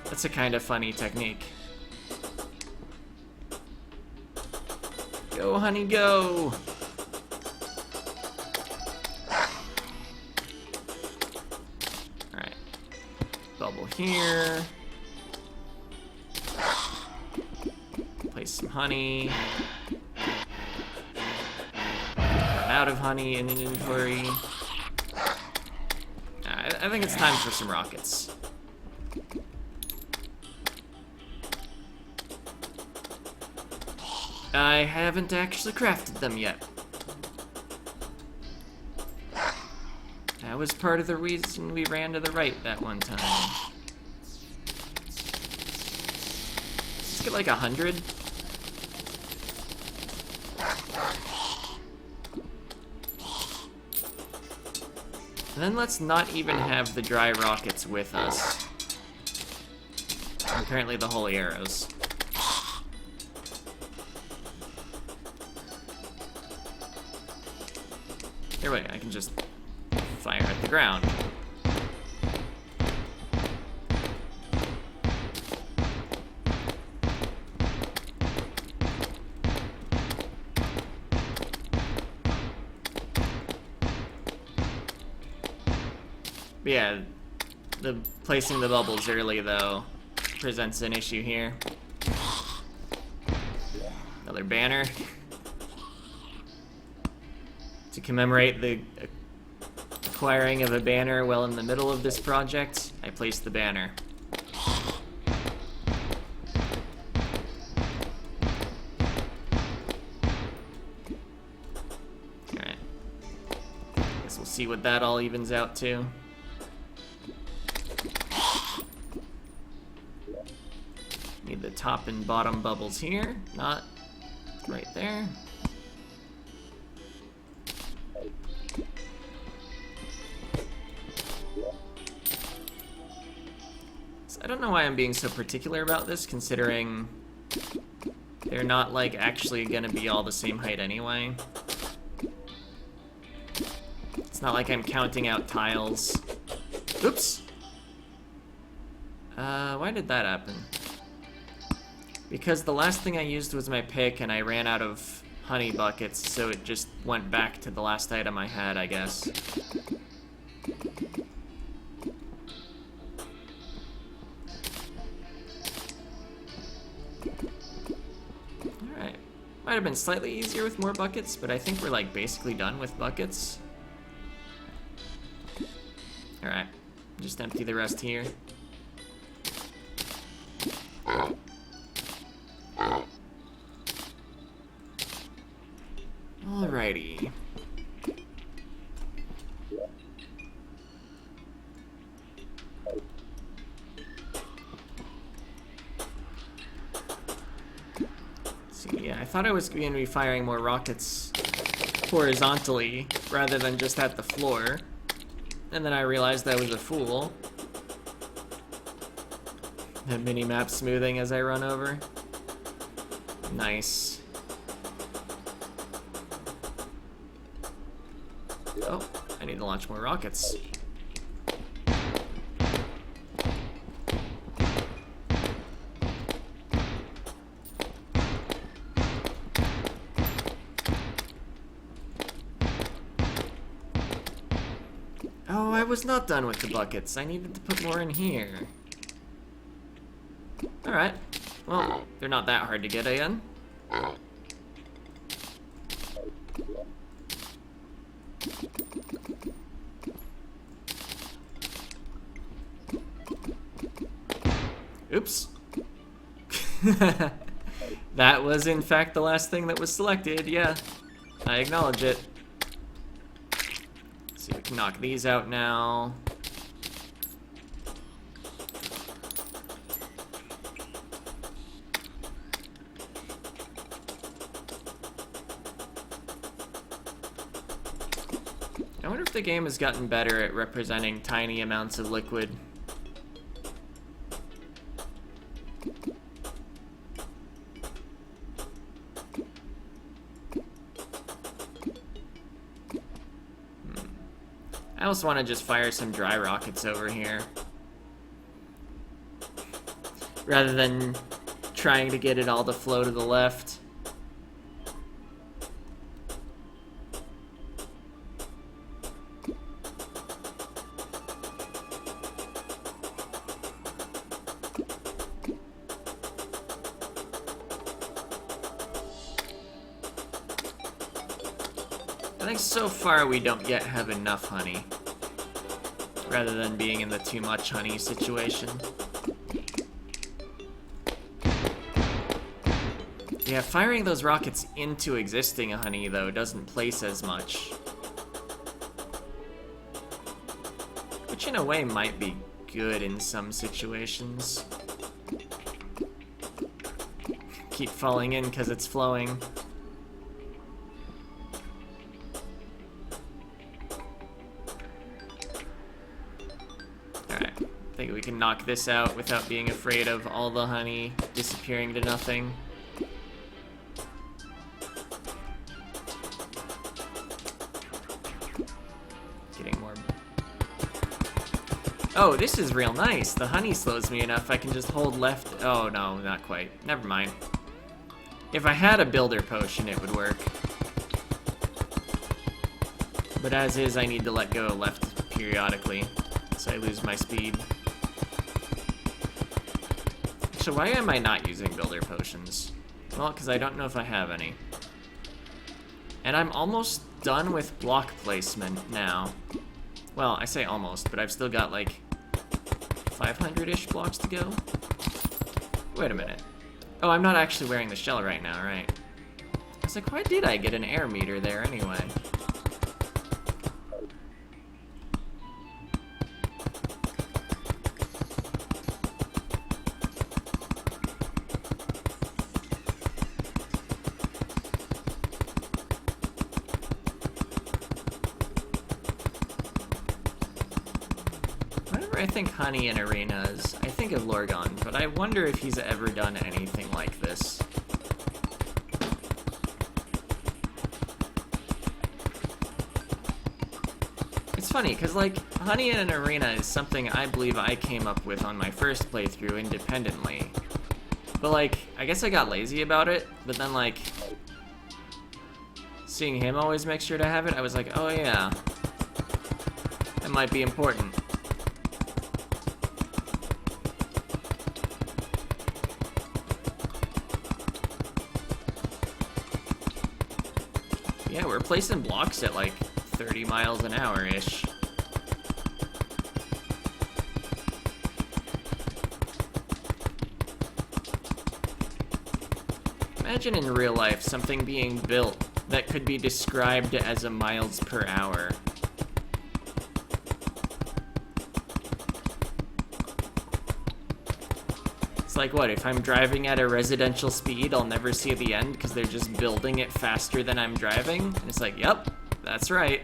That's a kind of funny technique. Go, honey, go! Alright. Bubble here. Place some honey. Out of honey in inventory. I think it's time for some rockets. I haven't actually crafted them yet. That was part of the reason we ran to the right that one time. Let's get like 100. And then let's not even have the dry rockets with us. Apparently the holy arrows. Here, wait, I can just fire at the ground. Yeah, the placing the bubbles early, though, presents an issue here. Another banner. To commemorate the acquiring of a banner well in the middle of this project, I placed the banner. Alright. Guess we'll see what that all evens out to. Need the top and bottom bubbles here, not right there. So I don't know why I'm being so particular about this, considering they're not, like, actually gonna be all the same height anyway. It's not like I'm counting out tiles. Oops! Why did that happen? Because the last thing I used was my pick, and I ran out of honey buckets, so it just went back to the last item I had, I guess. Alright. Might have been slightly easier with more buckets, but I think we're, like, basically done with buckets. Alright. Just empty the rest here. Alrighty. See, yeah, I thought I was going to be firing more rockets horizontally rather than just at the floor. And then I realized I was a fool. The mini-map smoothing as I run over. Nice. Oh, I need to launch more rockets. Oh, I was not done with the buckets. I needed to put more in here. Alright. Well, they're not that hard to get in. Oops. That was, in fact, the last thing that was selected, yeah. I acknowledge it. Let's see, we can knock these out now. I wonder if the game has gotten better at representing tiny amounts of liquid. I also want to just fire some dry rockets over here, rather than trying to get it all to flow to the left. I think so far we don't yet have enough honey, rather than being in the too much honey situation. Yeah, firing those rockets into existing honey, though, doesn't place as much. Which in a way might be good in some situations. Keep falling in because it's flowing. I think we can knock this out without being afraid of all the honey disappearing to nothing. Getting more. Oh, this is real nice. The honey slows me enough I can just hold left. Oh, no, not quite. Never mind. If I had a builder potion, it would work. But as is, I need to let go left periodically, so I lose my speed. So why am I not using builder potions? Well, because I don't know if I have any. And I'm almost done with block placement now. Well, I say almost, but I've still got like 500-ish blocks to go. Wait a minute. Oh, I'm not actually wearing the shell right now, right? I was like, why did I get an air meter there anyway? I think honey in arenas. I think of Lorgon, but I wonder if he's ever done anything like this. It's funny, because, like, honey in an arena is something I believe I came up with on my first playthrough independently. But, like, I guess I got lazy about it, but then, like, seeing him always make sure to have it, I was like, oh yeah, that might be important. Yeah, we're placing blocks at like 30 miles an hour-ish. Imagine in real life something being built that could be described as a miles per hour. It's like, what, if I'm driving at a residential speed, I'll never see the end because they're just building it faster than I'm driving? And it's like, yep, that's right.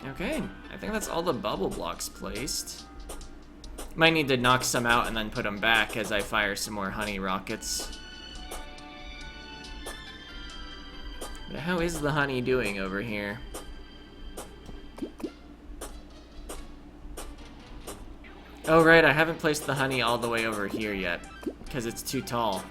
Okay, I think that's all the bubble blocks placed. Might need to knock some out and then put them back as I fire some more honey rockets. But how is the honey doing over here? Oh right, I haven't placed the honey all the way over here yet, because it's too tall.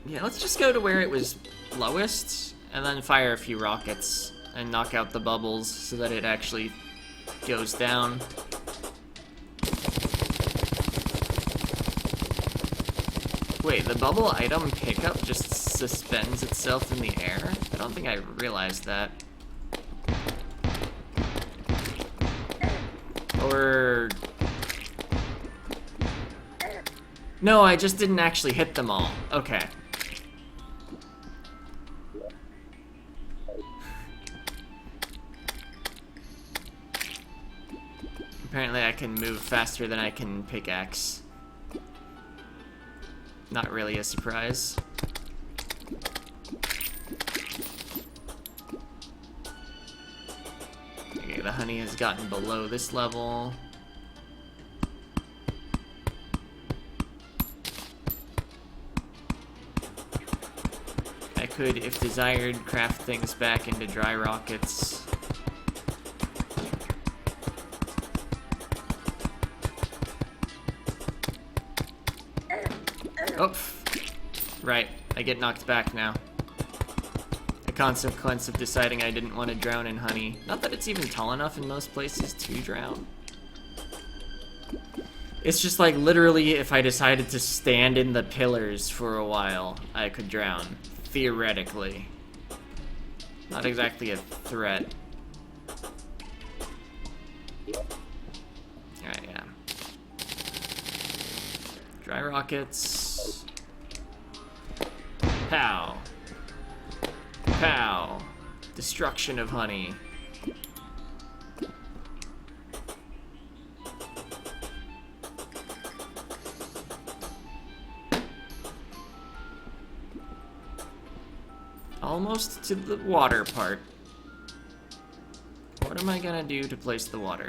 Yeah, let's just go to where it was lowest, and then fire a few rockets, and knock out the bubbles so that it actually goes down. Wait, the bubble item pickup just suspends itself in the air? I don't think I realized that. Or... No, I just didn't actually hit them all. Okay. Apparently I can move faster than I can pickaxe. Not really a surprise. Okay, the honey has gotten below this level. I could, if desired, craft things back into dry rockets. Oh, right. I get knocked back now. A consequence of deciding I didn't want to drown in honey. Not that it's even tall enough in most places to drown. It's just like literally if I decided to stand in the pillars for a while, I could drown. Theoretically. Not exactly a threat. Alright, yeah. Dry rockets. Pow. Pow. Destruction of honey. Almost to the water part. What am I gonna do to place the water?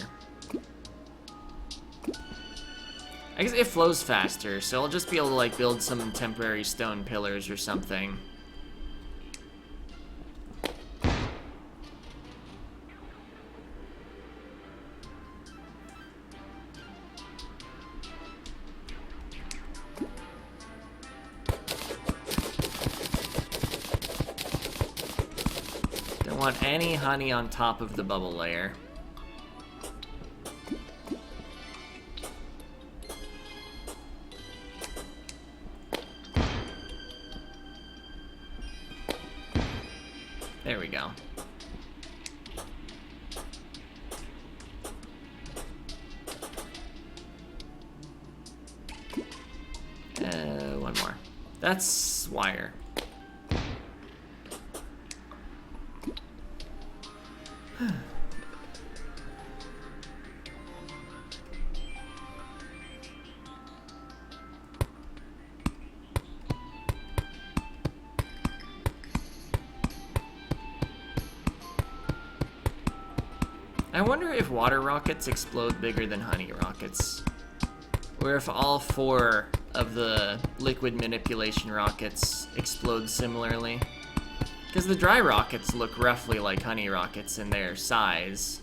I guess it flows faster, so I'll just be able to like build some temporary stone pillars or something. Don't want any honey on top of the bubble layer. There we go. One more. That's wire. I wonder if water rockets explode bigger than honey rockets. Or if all 4 of the liquid manipulation rockets explode similarly. Because the dry rockets look roughly like honey rockets in their size.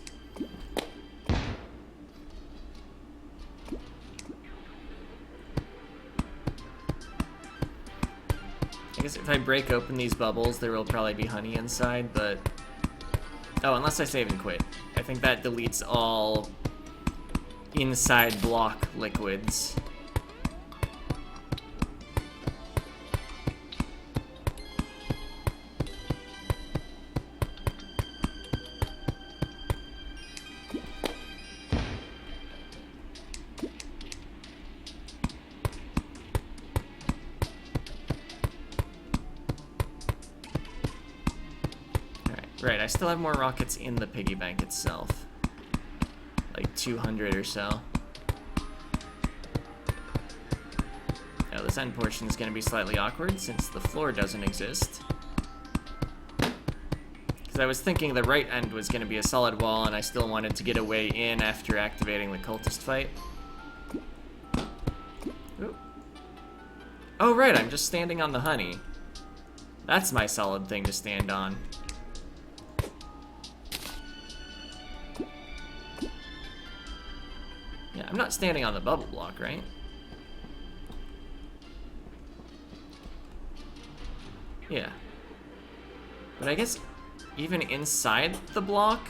I guess if I break open these bubbles, there will probably be honey inside, but... Oh, unless I save and quit. I think that deletes all inside block liquids. Right, I still have more rockets in the piggy bank itself. Like 200 or so. Now this end portion is going to be slightly awkward since the floor doesn't exist. Because I was thinking the right end was going to be a solid wall and I still wanted to get a way in after activating the cultist fight. Ooh. Oh right, I'm just standing on the honey. That's my solid thing to stand on. Yeah, I'm not standing on the bubble block, right? Yeah. But I guess even inside the block,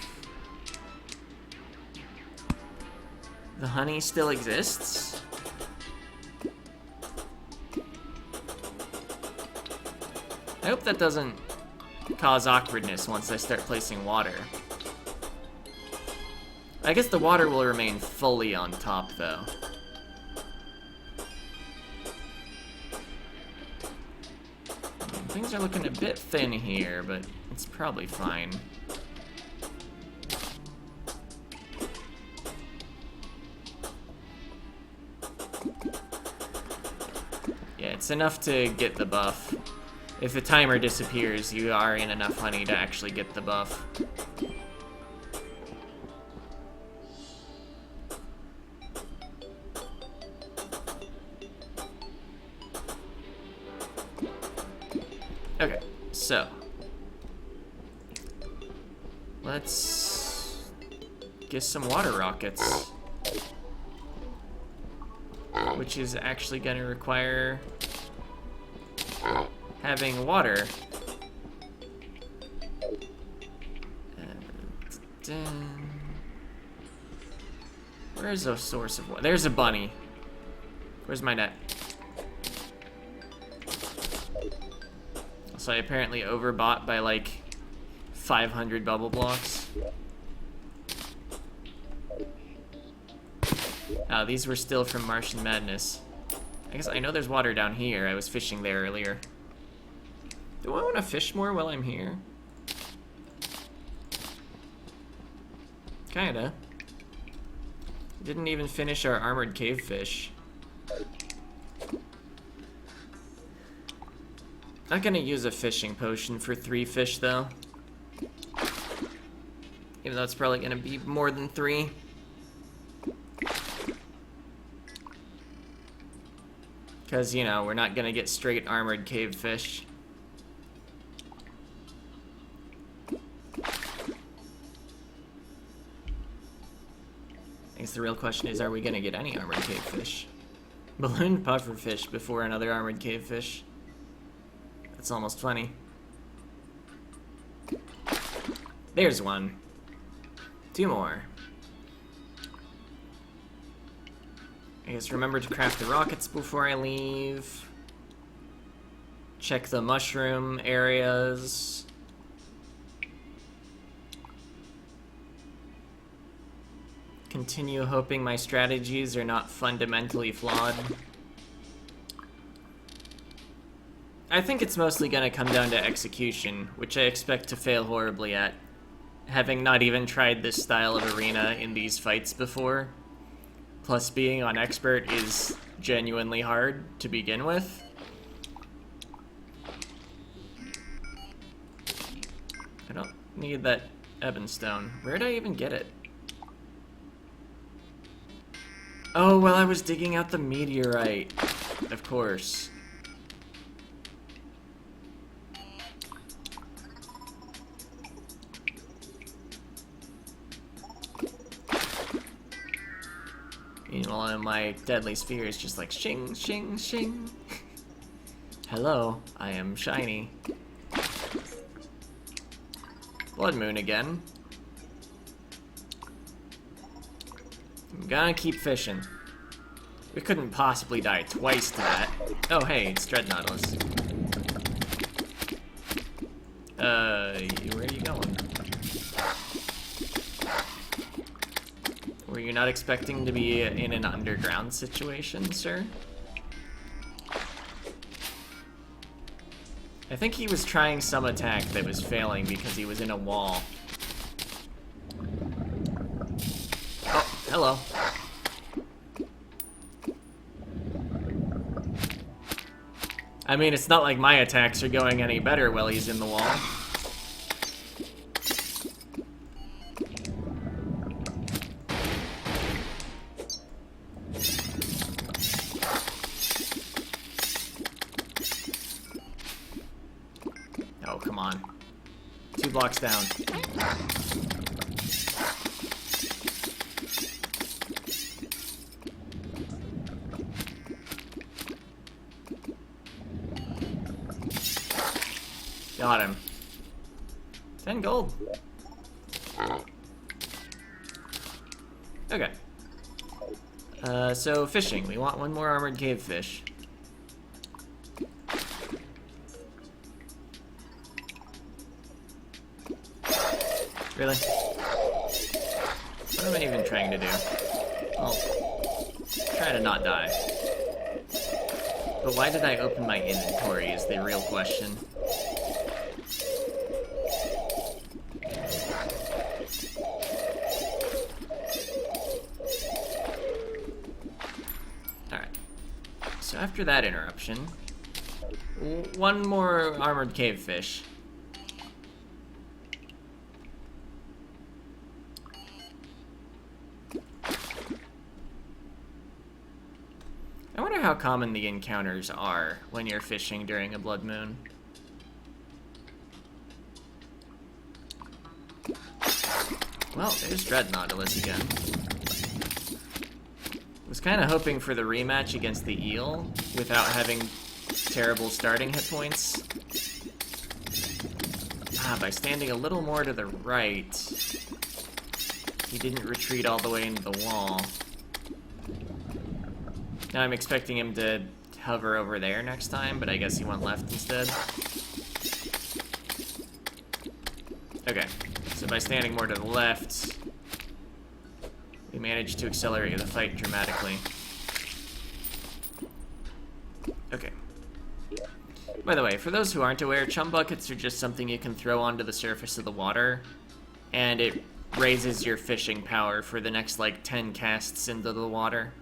The honey still exists? I hope that doesn't cause awkwardness once I start placing water. I guess the water will remain fully on top, though. Things are looking a bit thin here, but it's probably fine. Yeah, it's enough to get the buff. If the timer disappears, you are in enough honey to actually get the buff. Okay, so let's get some water rockets, which is actually going to require having water. Where's the source of water? There's a bunny. Where's my net? So I apparently overbought by like 500 bubble blocks. Oh, these were still from Martian Madness. I guess I know there's water down here. I was fishing there earlier. Do I want to fish more while I'm here? Kinda. Didn't even finish our armored cave fish. Not gonna use a fishing potion for 3 fish though. Even though it's probably gonna be more than 3. Because, you know, we're not gonna get straight armored cave fish. I guess the real question is, are we gonna get any armored cave fish? Balloon puffer fish before another armored cave fish. That's almost funny. There's one. 2 more. I guess remember to craft the rockets before I leave. Check the mushroom areas. Continue hoping my strategies are not fundamentally flawed. I think it's mostly gonna come down to execution, which I expect to fail horribly at, having not even tried this style of arena in these fights before. Plus, being on expert is genuinely hard to begin with. I don't need that ebonstone. Where'd I even get it? Oh, well, I was digging out the meteorite. Of course. Meanwhile, my deadly sphere is just like shing, shing, shing. Hello, I am shiny. Blood moon again. I'm gonna keep fishing. We couldn't possibly die twice to that. Oh, hey, it's Dreadnoughtless. Where are you going? Were you not expecting to be in an underground situation, sir? I think he was trying some attack that was failing because he was in a wall. Oh, hello. I mean, it's not like my attacks are going any better while he's in the wall. Oh, come on. 2 blocks down. Got him. 10 gold. Okay. So fishing. We want one more armored cave fish. Really? What am I even trying to do? Oh, try to not die. But why did I open my inventory is the real question. Alright. So after that interruption, one more armored cave fish. I wonder how common the encounters are when you're fishing during a blood moon. Well, there's Dread Nautilus again. Was kind of hoping for the rematch against the eel without having terrible starting hit points. By standing a little more to the right, he didn't retreat all the way into the wall. Now I'm expecting him to hover over there next time, but I guess he went left instead. Okay, so by standing more to the left, we managed to accelerate the fight dramatically. Okay. By the way, for those who aren't aware, chum buckets are just something you can throw onto the surface of the water, and it raises your fishing power for the next, like, 10 casts into the water.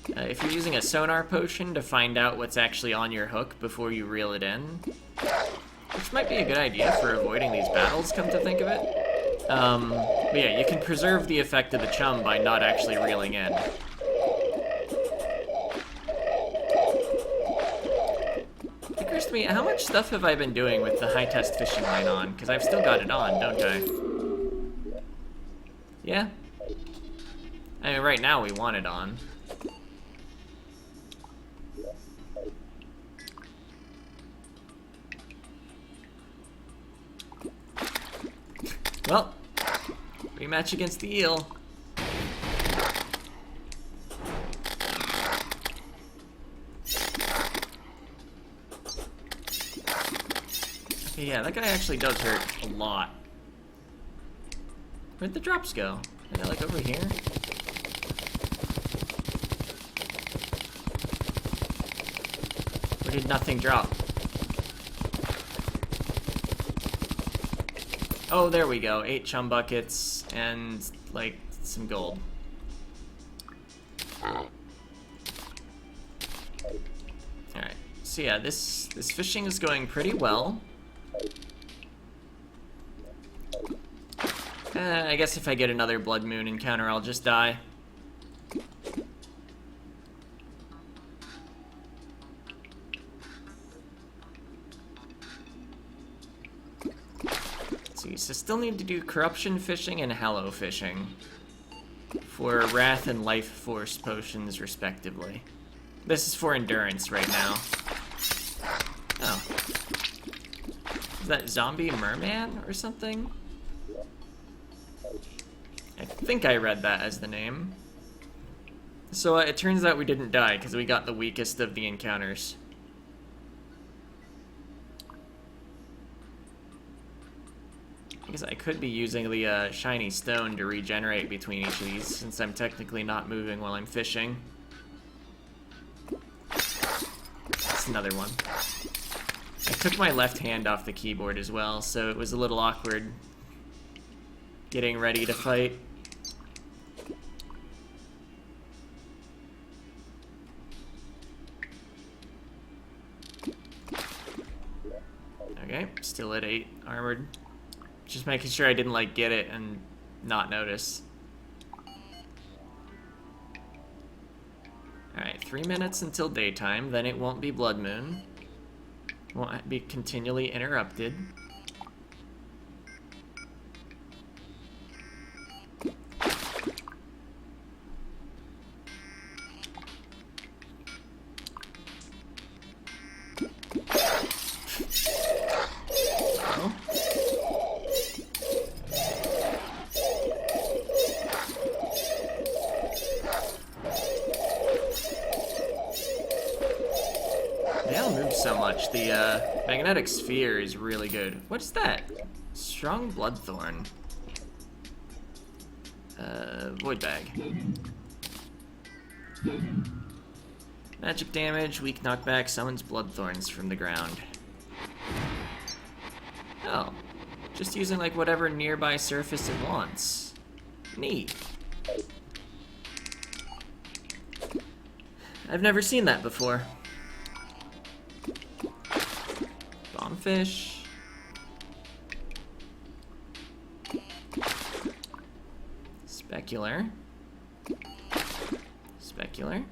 If you're using a sonar potion to find out what's actually on your hook before you reel it in, which might be a good idea for avoiding these battles, come to think of it. But yeah, you can preserve the effect of the chum by not actually reeling in. It occurs to me, how much stuff have I been doing with the high-test fishing line on? Because I've still got it on, don't I? Yeah? I mean, right now we want it on. Well, rematch against the eel. Okay, yeah, that guy actually does hurt a lot. Where'd the drops go? Are they like over here? Where did nothing drop? Oh, there we go. 8 chum buckets and, like, some gold. Alright. So yeah, this fishing is going pretty well. I guess if I get another blood moon encounter, I'll just die. So still need to do corruption fishing and hallow fishing for wrath and life force potions respectively. This is for endurance right now. Oh. Is that zombie merman or something? I think I read that as the name. So it turns out we didn't die because we got the weakest of the encounters. I guess I could be using the shiny stone to regenerate between each of these, since I'm technically not moving while I'm fishing. That's another one. I took my left hand off the keyboard as well, so it was a little awkward getting ready to fight. Okay, still at 8 armored. Just making sure I didn't, like, get it and not notice. Alright, 3 minutes until daytime, then it won't be blood moon. Won't be continually interrupted. so much. The magnetic sphere is really good. What is that? Strong bloodthorn. Void bag. Magic damage, weak knockback, summons bloodthorns from the ground. Oh. Just using like whatever nearby surface it wants. Neat. I've never seen that before. Bombfish. Specular. Specular.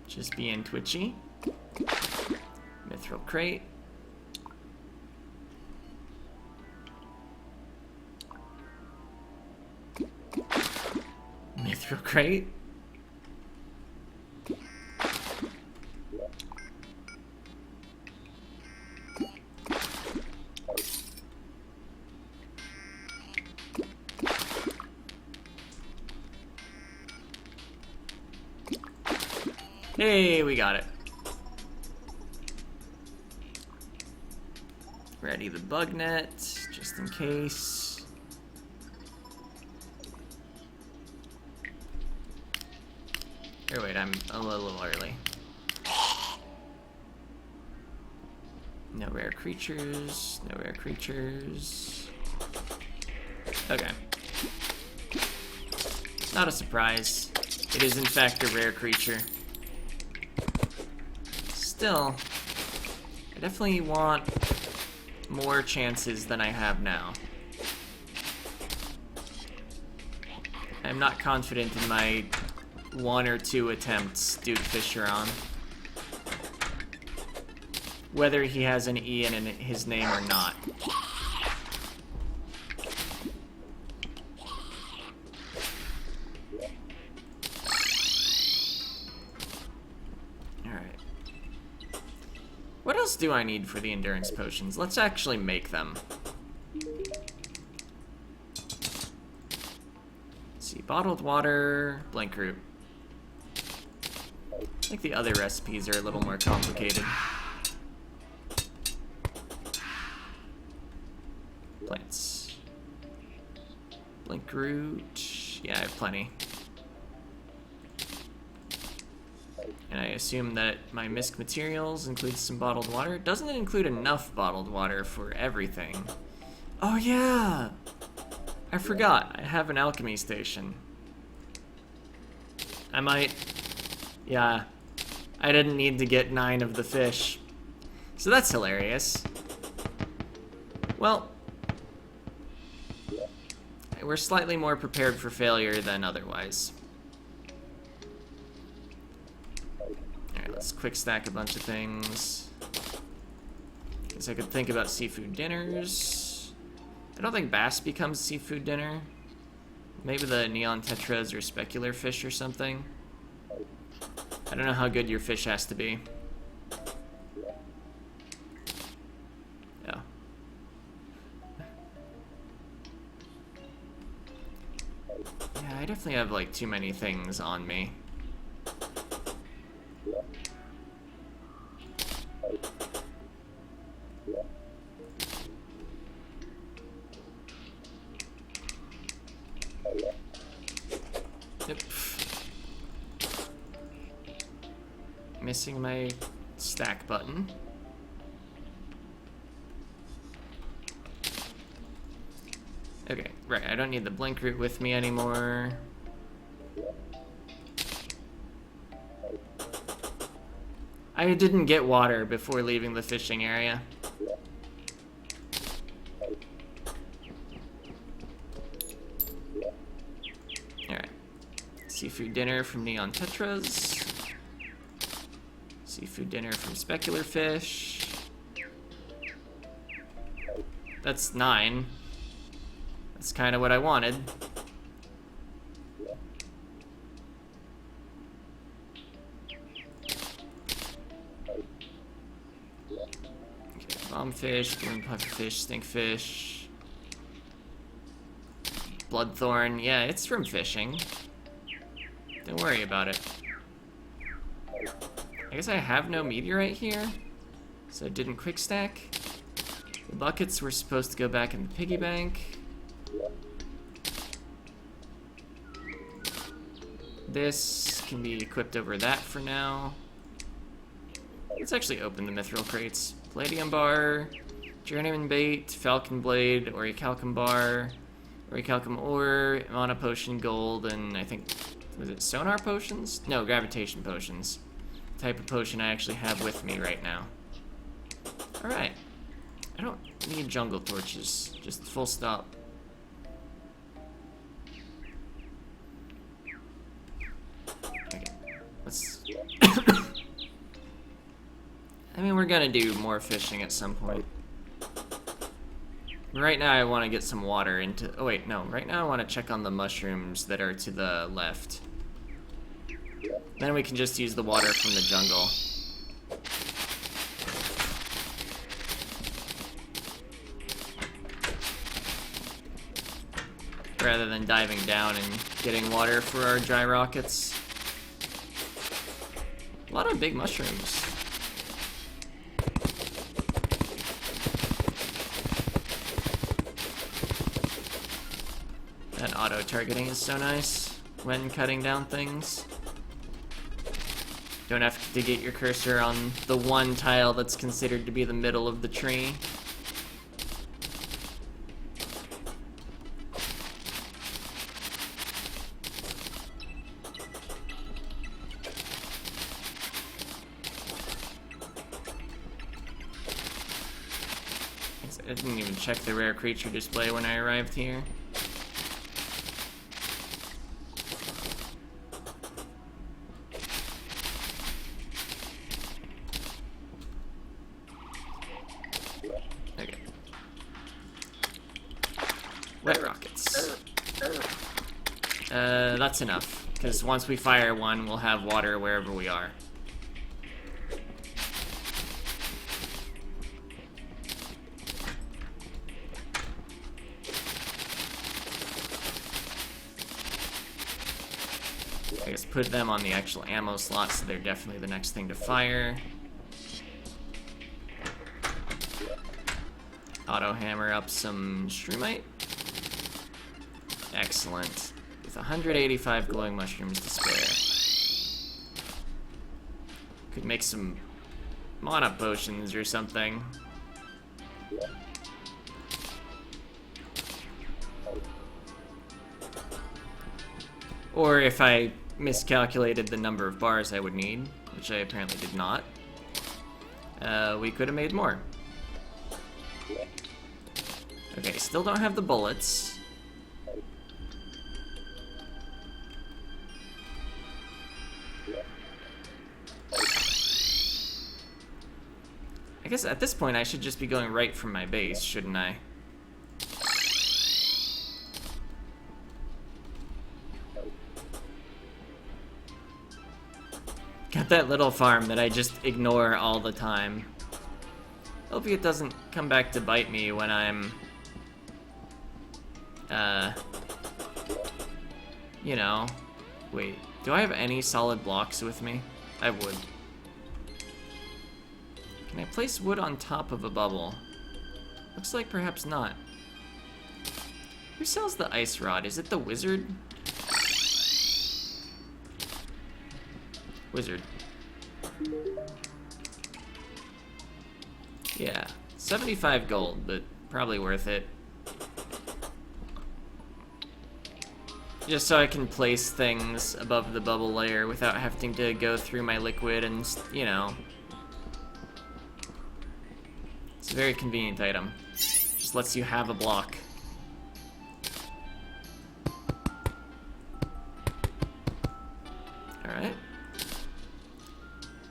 Just being twitchy. Mithril crate. Mithril crate. Hey, we got it. Ready the bug net, just in case. Or wait, I'm a little early. No rare creatures, no rare creatures. Okay. Not a surprise. It is in fact a rare creature. Still, I definitely want more chances than I have now. I'm not confident in my 1 or 2 attempts Duke Fisher on. Whether he has an Ian in his name or not. What else do I need for the endurance potions? Let's actually make them. Let's see, bottled water, blank root. I think the other recipes are a little more complicated. Plants. Blank root. Yeah, I have plenty. And I assume that my misc materials includes some bottled water. Doesn't it include enough bottled water for everything? Oh yeah! I forgot, I have an alchemy station. I might... Yeah. I didn't need to get 9 of the fish. So that's hilarious. Well... We're slightly more prepared for failure than otherwise. Let's quick stack a bunch of things. Guess I could think about seafood dinners. I don't think bass becomes seafood dinner. Maybe the neon tetras or specular fish or something. I don't know how good your fish has to be. Yeah. Yeah, I definitely have like too many things on me. Missing my stack button. Okay, right, I don't need the blink root with me anymore. I didn't get water before leaving the fishing area. Alright. Seafood dinner from neon tetras. Seafood dinner from specular fish. That's 9. That's kind of what I wanted. Okay, bombfish, balloon pufferfish, stinkfish. Bloodthorn. Yeah, it's from fishing. Don't worry about it. I guess I have no meteorite here, so I didn't quick stack. The buckets were supposed to go back in the piggy bank. This can be equipped over that for now. Let's actually open the mithril crates. Palladium bar, journeyman bait, falcon blade, orichalcum bar, orichalcum ore, mana potion gold, and I think, was it sonar potions? No, gravitation potions. The type of potion I actually have with me right now. Alright. I don't need jungle torches, just full stop. Okay, let's... I mean, we're gonna do more fishing at some point. Right now I want to get some water into... Oh wait, no. Right now I want to check on the mushrooms that are to the left. Then we can just use the water from the jungle. Rather than diving down and getting water for our dry rockets. A lot of big mushrooms. That auto-targeting is so nice when cutting down things. Don't have to get your cursor on the one tile that's considered to be the middle of the tree. I didn't even check the rare creature display when I arrived here. Okay. Wet rockets. That's enough, because once we fire one, we'll have water wherever we are. I guess put them on the actual ammo slot, so they're definitely the next thing to fire. Auto hammer up some Shroomite. Excellent. With 185 glowing mushrooms to spare. Could make some mana potions or something. Or if I miscalculated the number of bars I would need, which I apparently did not, we could have made more. Okay, still don't have the bullets. I guess at this point I should just be going right from my base, shouldn't I? Got that little farm that I just ignore all the time. Hopefully it doesn't come back to bite me when I'm, you know, wait, do I have any solid blocks with me? I would. Can I place wood on top of a bubble? Looks like perhaps not. Who sells the ice rod? Is it the wizard? Wizard. Yeah, 75 gold, but probably worth it. Just so I can place things above the bubble layer without having to go through my liquid and, you know. It's a very convenient item. Just lets you have a block. Alright.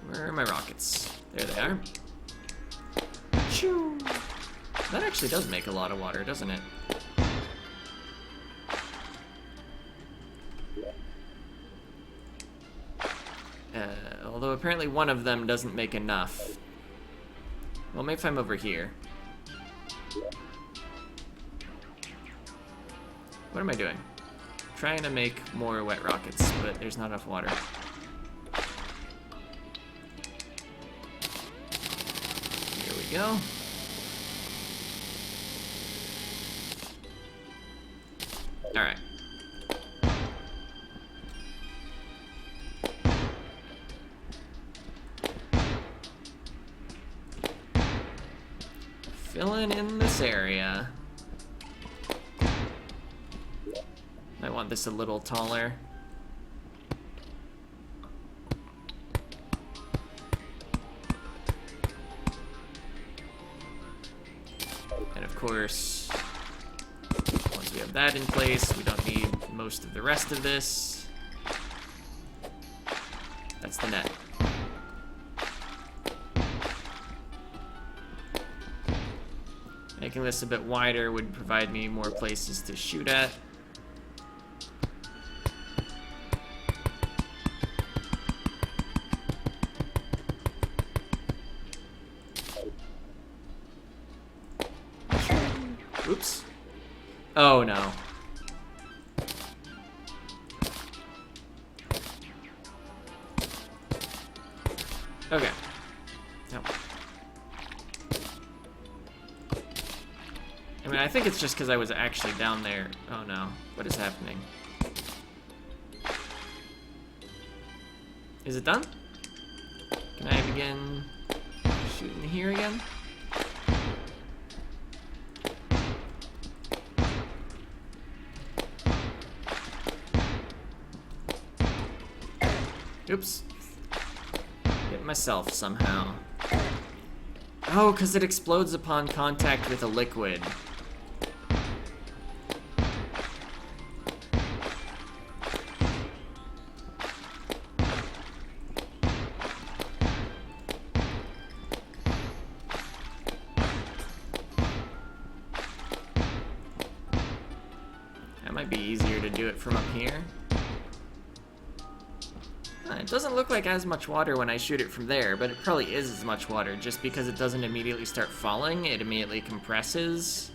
Where are my rockets? There they are. Shoo! That actually does make a lot of water, doesn't it? Although apparently one of them doesn't make enough. Well, maybe if I'm over here. What am I doing? Trying to make more wet rockets, but there's not enough water. go. Alright. Filling in this area. I want this a little taller. And of course, once we have that in place, we don't need most of the rest of this. That's the net. Making this a bit wider would provide me more places to shoot at. Oops. Oh no. Okay. No. I mean, I think it's just because I was actually down there. Oh no. What is happening? Is it done? Can I begin shooting here again? Oops. Hit myself somehow. Oh, because it explodes upon contact with a liquid. That might be easier to do it from up here. It doesn't look like as much water when I shoot it from there, but it probably is as much water. Just because it doesn't immediately start falling, it immediately compresses.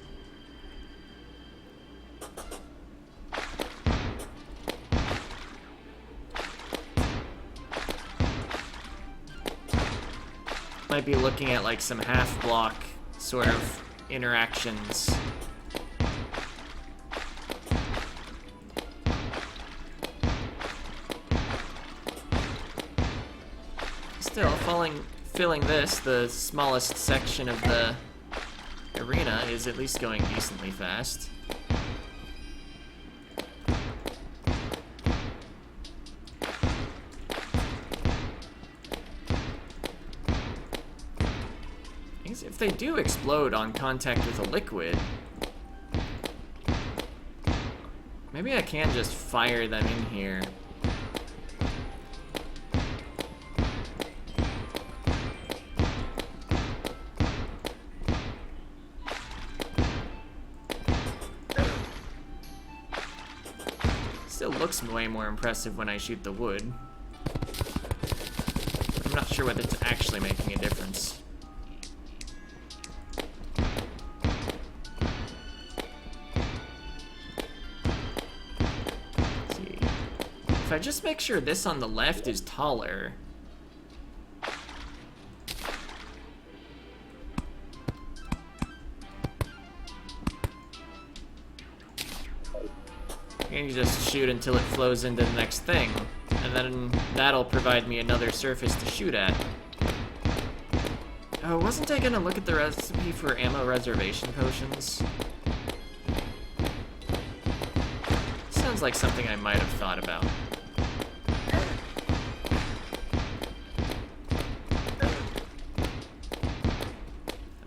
Might be looking at like some half-block sort of interactions. Still, filling this, the smallest section of the arena, is at least going decently fast. If they do explode on contact with a liquid, maybe I can just fire them in here. Still looks way more impressive when I shoot the wood. I'm not sure whether it's actually making a difference. Let's see. If I just make sure this on the left is taller. And you just shoot until it flows into the next thing, and then that'll provide me another surface to shoot at. Oh, wasn't I gonna look at the recipe for ammo reservation potions? Sounds like something I might have thought about.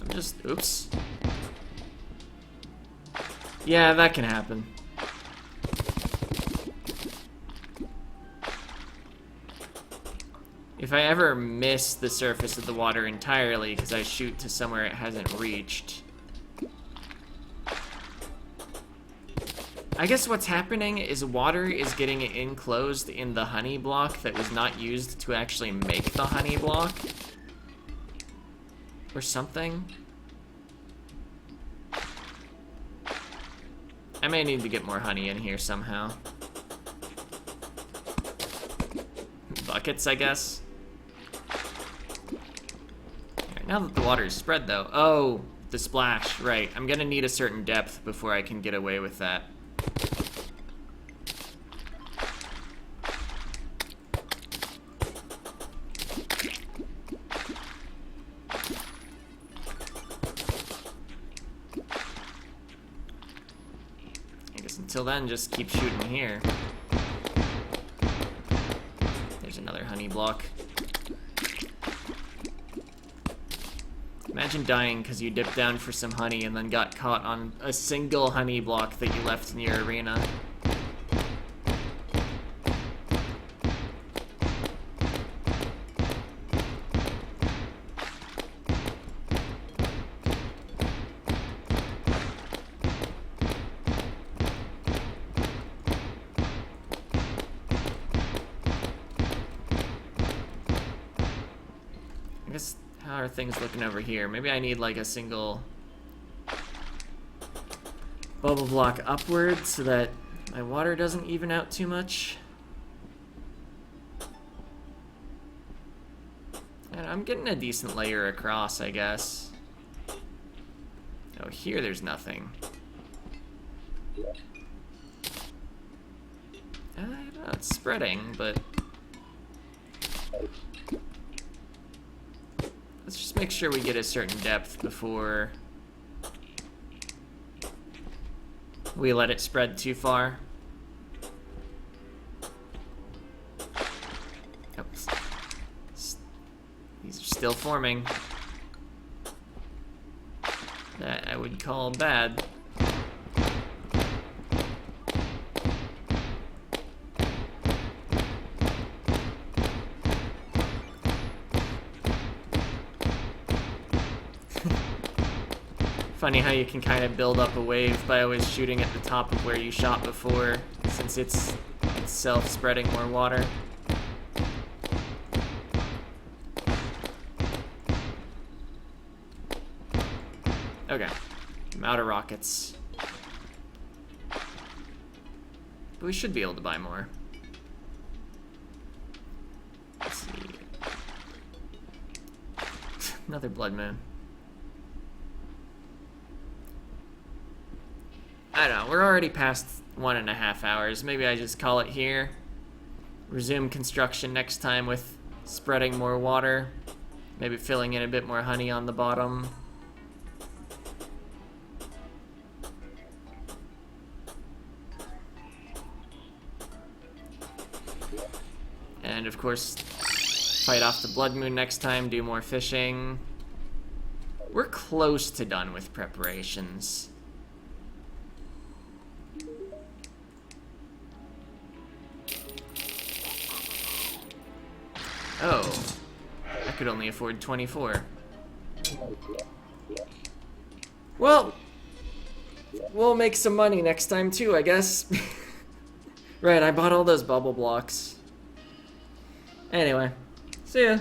I'm just, oops. Yeah, that can happen. If I ever miss the surface of the water entirely because I shoot to somewhere it hasn't reached. I guess what's happening is water is getting enclosed in the honey block that was not used to actually make the honey block. Or something. I may need to get more honey in here somehow. Buckets, I guess. Now that the water is spread, though... Oh, the splash. Right. I'm gonna need a certain depth before I can get away with that. I guess until then, just keep shooting here. There's another honey block. Imagine dying because you dipped down for some honey and then got caught on a single honey block that you left in your arena. I guess, how are things looking over here? Maybe I need like a single bubble block upward so that my water doesn't even out too much. And I'm getting a decent layer across, I guess. Oh, here there's nothing. I don't know, it's spreading, but... Let's just make sure we get a certain depth before we let it spread too far. Oh, these are still forming. That I would call bad. Funny how you can kind of build up a wave by always shooting at the top of where you shot before, since it's itself spreading more water. Okay, I'm out of rockets. But we should be able to buy more. Let's see. Another blood moon. I don't know, we're already past 1.5 hours. Maybe I just call it here. Resume construction next time with spreading more water. Maybe filling in a bit more honey on the bottom. And of course, fight off the blood moon next time, do more fishing. We're close to done with preparations. Oh, I could only afford 24. Well, we'll make some money next time too, I guess. Right, I bought all those bubble blocks. Anyway, see ya.